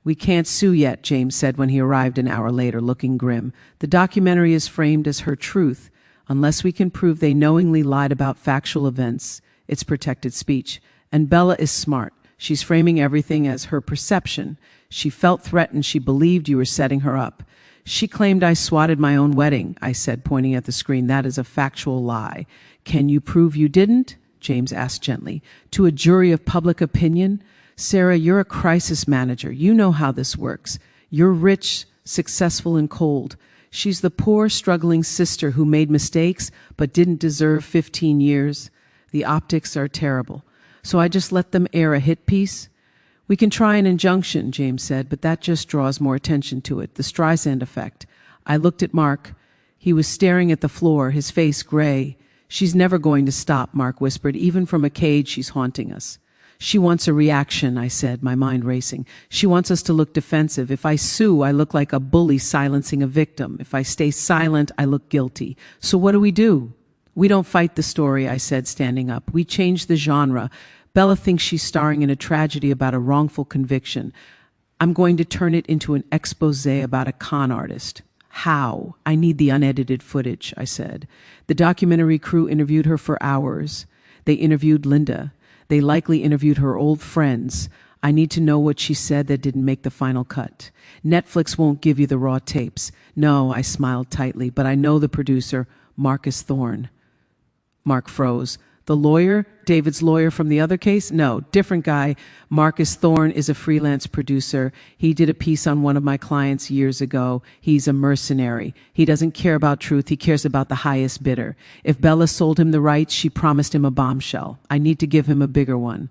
"We can't sue yet," James said when he arrived an hour later, looking grim. "The documentary is framed as her truth. Unless we can prove they knowingly lied about factual events, it's protected speech. And Bella is smart. She's framing everything as her perception. She felt threatened. She believed you were setting her up." "She claimed I swatted my own wedding," I said, pointing at the screen. "That is a factual lie." "Can you prove you didn't?" James asked gently. "To a jury of public opinion?" "Sarah, you're a crisis manager. You know how this works. You're rich, successful, and cold. She's the poor, struggling sister who made mistakes but didn't deserve 15 years. The optics are terrible. So I just let them air a hit piece?" "We can try an injunction," James said, "but that just draws more attention to it. The Streisand effect." I looked at Mark. He was staring at the floor, his face gray. "She's never going to stop," Mark whispered. "Even from a cage, she's haunting us." "She wants a reaction," I said, my mind racing. "She wants us to look defensive. If I sue, I look like a bully silencing a victim. If I stay silent, I look guilty. So what do we do?" "We don't fight the story," I said, standing up. "We change the genre. Bella thinks she's starring in a tragedy about a wrongful conviction. I'm going to turn it into an expose about a con artist." "How?" "I need the unedited footage," I said. The documentary crew interviewed her for hours. They interviewed Linda. They likely interviewed her old friends. I need to know what she said that didn't make the final cut. Netflix won't give you the raw tapes. "No," I smiled tightly, "but I know the producer, Marcus Thorne." Mark froze. "The lawyer? David's lawyer from the other case?" "No, different guy. Marcus Thorne is a freelance producer. He did a piece on one of my clients years ago. He's a mercenary. He doesn't care about truth. He cares about the highest bidder. If Bella sold him the rights, she promised him a bombshell. I need to give him a bigger one."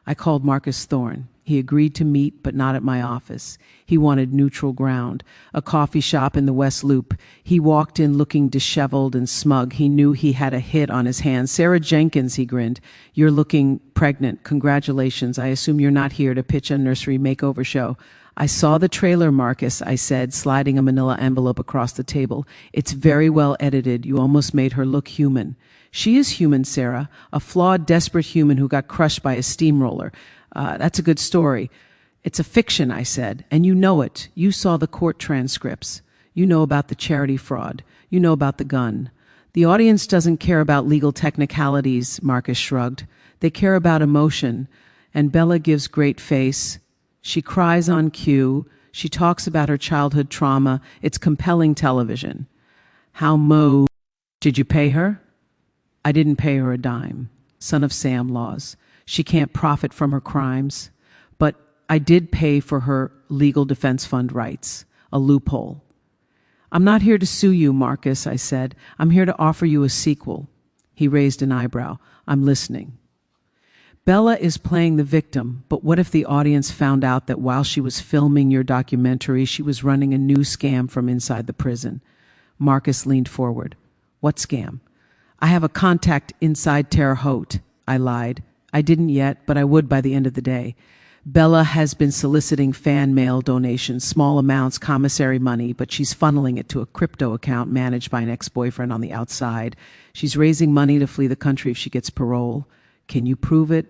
I called Marcus Thorne. He agreed to meet, but not at my office. He wanted neutral ground, a coffee shop in the West Loop. He walked in looking disheveled and smug. He knew he had a hit on his hands. "Sarah Jenkins," he grinned. "You're looking pregnant. Congratulations. I assume you're not here to pitch a nursery makeover show." "I saw the trailer, Marcus," I said, sliding a manila envelope across the table. "It's very well edited. You almost made her look human." "She is human, Sarah. A flawed, desperate human who got crushed by a steamroller. That's a good story." "It's a fiction," I said, "and you know it. You saw the court transcripts. You know about the charity fraud. You know about the gun." "The audience doesn't care about legal technicalities," Marcus shrugged. "They care about emotion. And Bella gives great face. She cries on cue. She talks about her childhood trauma. It's compelling television." "How Did you pay her?" "I didn't pay her a dime. Son of Sam laws. She can't profit from her crimes. But I did pay for her legal defense fund rights, a loophole. I'm not here to sue you, Marcus, I said. I'm here to offer you a sequel. He raised an eyebrow. I'm listening. Bella is playing the victim, but what if the audience found out that while she was filming your documentary, she was running a new scam from inside the prison? Marcus leaned forward. What scam? I have a contact inside Terre Haute, I lied. I didn't yet, but I would by the end of the day. Bella has been soliciting fan mail donations, small amounts, commissary money, but she's funneling it to a crypto account managed by an ex-boyfriend on the outside. She's raising money to flee the country if she gets parole. Can you prove it?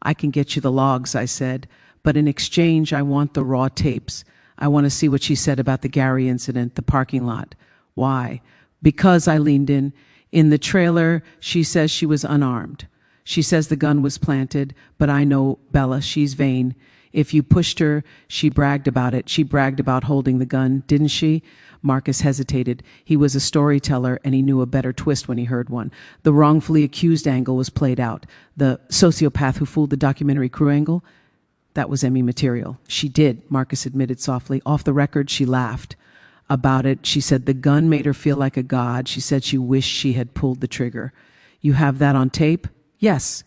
I can get you the logs, I said, but in exchange, I want the raw tapes. I want to see what she said about the Gary incident, the parking lot. Why? Because, I leaned in. In the trailer, she says she was unarmed. She says the gun was planted, but I know Bella, she's vain. If you pushed her, she bragged about it. She bragged about holding the gun, didn't she? Marcus hesitated. He was a storyteller, and he knew a better twist when he heard one. The wrongfully accused angle was played out. The sociopath who fooled the documentary crew angle, that was Emmy material. She did, Marcus admitted softly. Off the record, she laughed about it. She said the gun made her feel like a god. She said she wished she had pulled the trigger. You have that on tape? Yes,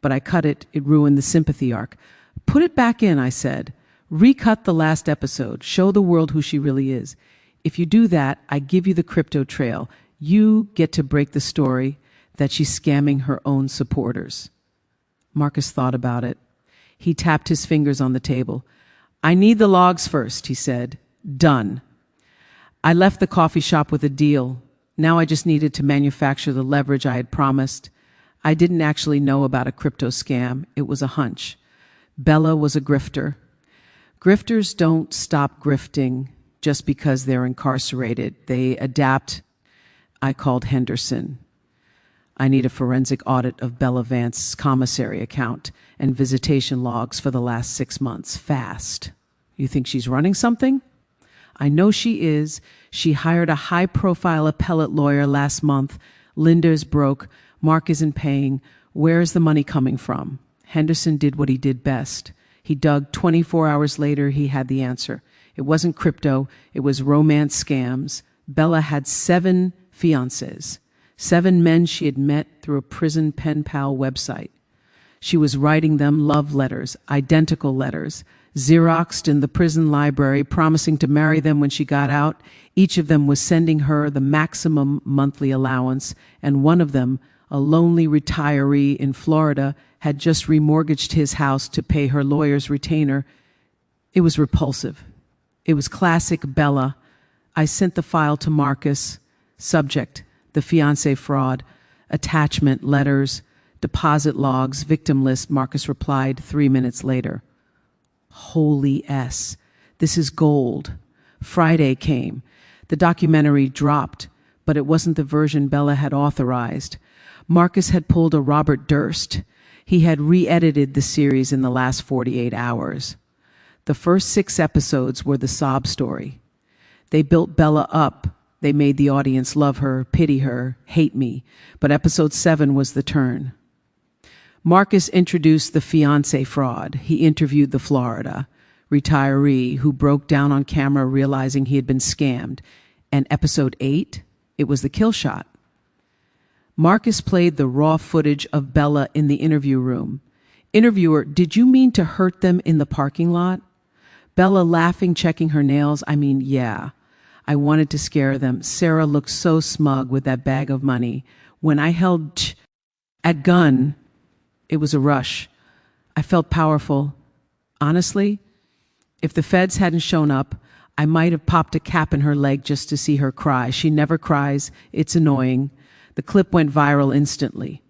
but I cut it. It ruined the sympathy arc. Put it back in, I said. Recut the last episode. Show the world who she really is. If you do that, I give you the crypto trail. You get to break the story that she's scamming her own supporters. Marcus thought about it. He tapped his fingers on the table. I need the logs first, he said. Done. I left the coffee shop with a deal. Now I just needed to manufacture the leverage I had promised. I didn't actually know about a crypto scam. It was a hunch. Bella was a grifter. Grifters don't stop grifting just because they're incarcerated. They adapt. I called Henderson. I need a forensic audit of Bella Vance's commissary account and visitation logs for the last 6 months. Fast. You think she's running something? I know she is. She hired a high-profile appellate lawyer last month. Linda's broke. Mark isn't paying. Where is the money coming from? Henderson did what he did best. He dug. 24 hours later, he had the answer. It wasn't crypto. It was romance scams. Bella had 7 fiancés, 7 men she had met through a prison pen pal website. She was writing them love letters, identical letters, Xeroxed in the prison library, promising to marry them when she got out. Each of them was sending her the maximum monthly allowance, and one of them, a lonely retiree in Florida, had just remortgaged his house to pay her lawyer's retainer. It was repulsive. It was classic Bella. I sent the file to Marcus. Subject, the fiancé fraud. Attachment, letters, deposit logs, victim list. Marcus replied 3 minutes later. Holy S. This is gold. Friday came. The documentary dropped, but it wasn't the version Bella had authorized. Marcus had pulled a Robert Durst. He had re-edited the series in the last 48 hours. The first 6 episodes were the sob story. They built Bella up. They made the audience love her, pity her, hate me. But episode 7 was the turn. Marcus introduced the fiancé fraud. He interviewed the Florida retiree who broke down on camera realizing he had been scammed. And episode 8, it was the kill shot. Marcus played the raw footage of Bella in the interview room. Interviewer, did you mean to hurt them in the parking lot? Bella laughing, checking her nails. I mean, yeah. I wanted to scare them. Sarah looked so smug with that bag of money. When I held at gun, it was a rush. I felt powerful. Honestly, if the feds hadn't shown up, I might have popped a cap in her leg just to see her cry. She never cries. It's annoying. The clip went viral instantly.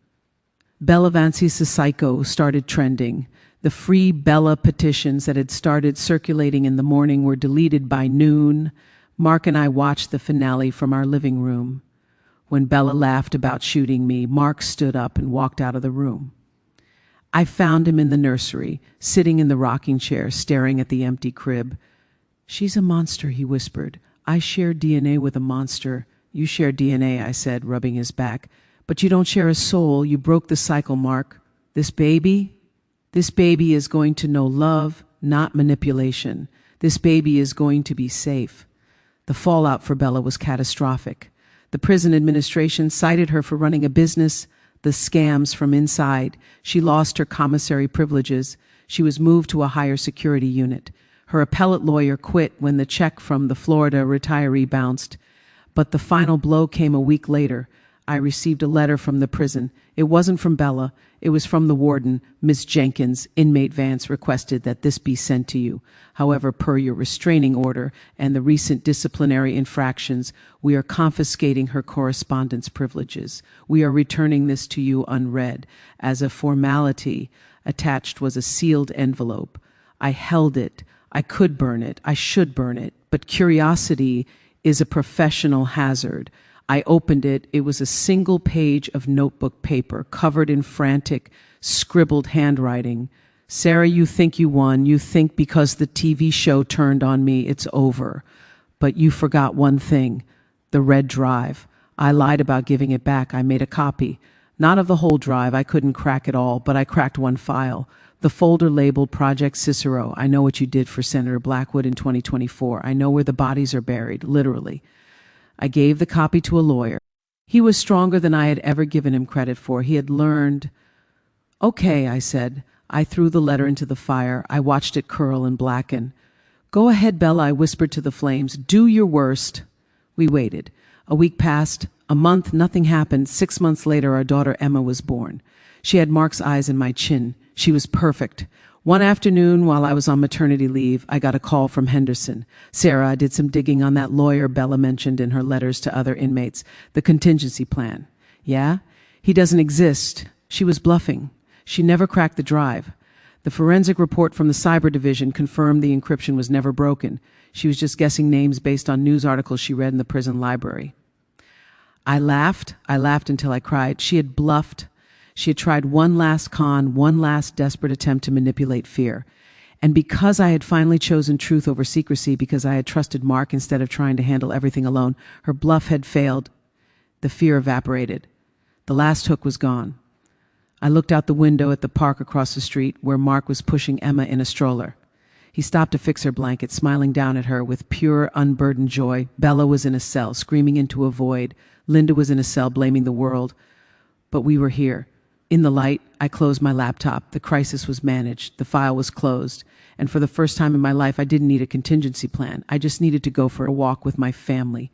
Bella Vance's Psycho started trending. The free Bella petitions that had started circulating in the morning were deleted by noon. Mark and I watched the finale from our living room. When Bella laughed about shooting me, Mark stood up and walked out of the room. I found him in the nursery, sitting in the rocking chair, staring at the empty crib. She's a monster, he whispered. I share DNA with a monster. You share DNA, I said, rubbing his back. But you don't share a soul. You broke the cycle, Mark. This baby, This baby is going to know love, not manipulation. This baby is going to be safe. The fallout for Bella was catastrophic. The prison administration cited her for running a business, the scams from inside. She lost her commissary privileges. She was moved to a higher security unit. Her appellate lawyer quit when the check from the Florida retiree bounced. But the final blow came a week later. I received a letter from the prison. It wasn't from Bella. It was from the warden, Miss Jenkins. Inmate Vance requested that this be sent to you. However, per your restraining order and the recent disciplinary infractions, we are confiscating her correspondence privileges. We are returning this to you unread. As a formality, attached was a sealed envelope. I held it. I could burn it. I should burn it. But curiosity is a professional hazard. I opened it. It was a single page of notebook paper covered in frantic, scribbled handwriting. Sarah, you think you won. You think because the TV show turned on me, it's over. But you forgot one thing, the red drive. I lied about giving it back. I made a copy. Not of the whole drive. I couldn't crack it all, but I cracked one file. The folder labeled Project Cicero. I know what you did for Senator Blackwood in 2024. I know where the bodies are buried, literally. I gave the copy to a lawyer. He was stronger than I had ever given him credit for. He had learned. Okay, I said. I threw the letter into the fire. I watched it curl and blacken. Go ahead, Bella, I whispered to the flames. Do your worst. We waited. A week passed. A month, nothing happened. 6 months later, our daughter Emma was born. She had Mark's eyes and my chin. She was perfect. One afternoon, while I was on maternity leave, I got a call from Henderson. Sarah, I did some digging on that lawyer Bella mentioned in her letters to other inmates, the contingency plan. Yeah? He doesn't exist. She was bluffing. She never cracked the drive. The forensic report from the cyber division confirmed the encryption was never broken. She was just guessing names based on news articles she read in the prison library. I laughed until I cried. She had bluffed. She had tried one last con, one last desperate attempt to manipulate fear. And because I had finally chosen truth over secrecy, because I had trusted Mark instead of trying to handle everything alone, her bluff had failed. The fear evaporated. The last hook was gone. I looked out the window at the park across the street where Mark was pushing Emma in a stroller. He stopped to fix her blanket, smiling down at her with pure, unburdened joy. Bella was in a cell, screaming into a void. Linda was in a cell, blaming the world. But we were here. In the light, I closed my laptop. The crisis was managed. The file was closed. And for the first time in my life, I didn't need a contingency plan. I just needed to go for a walk with my family.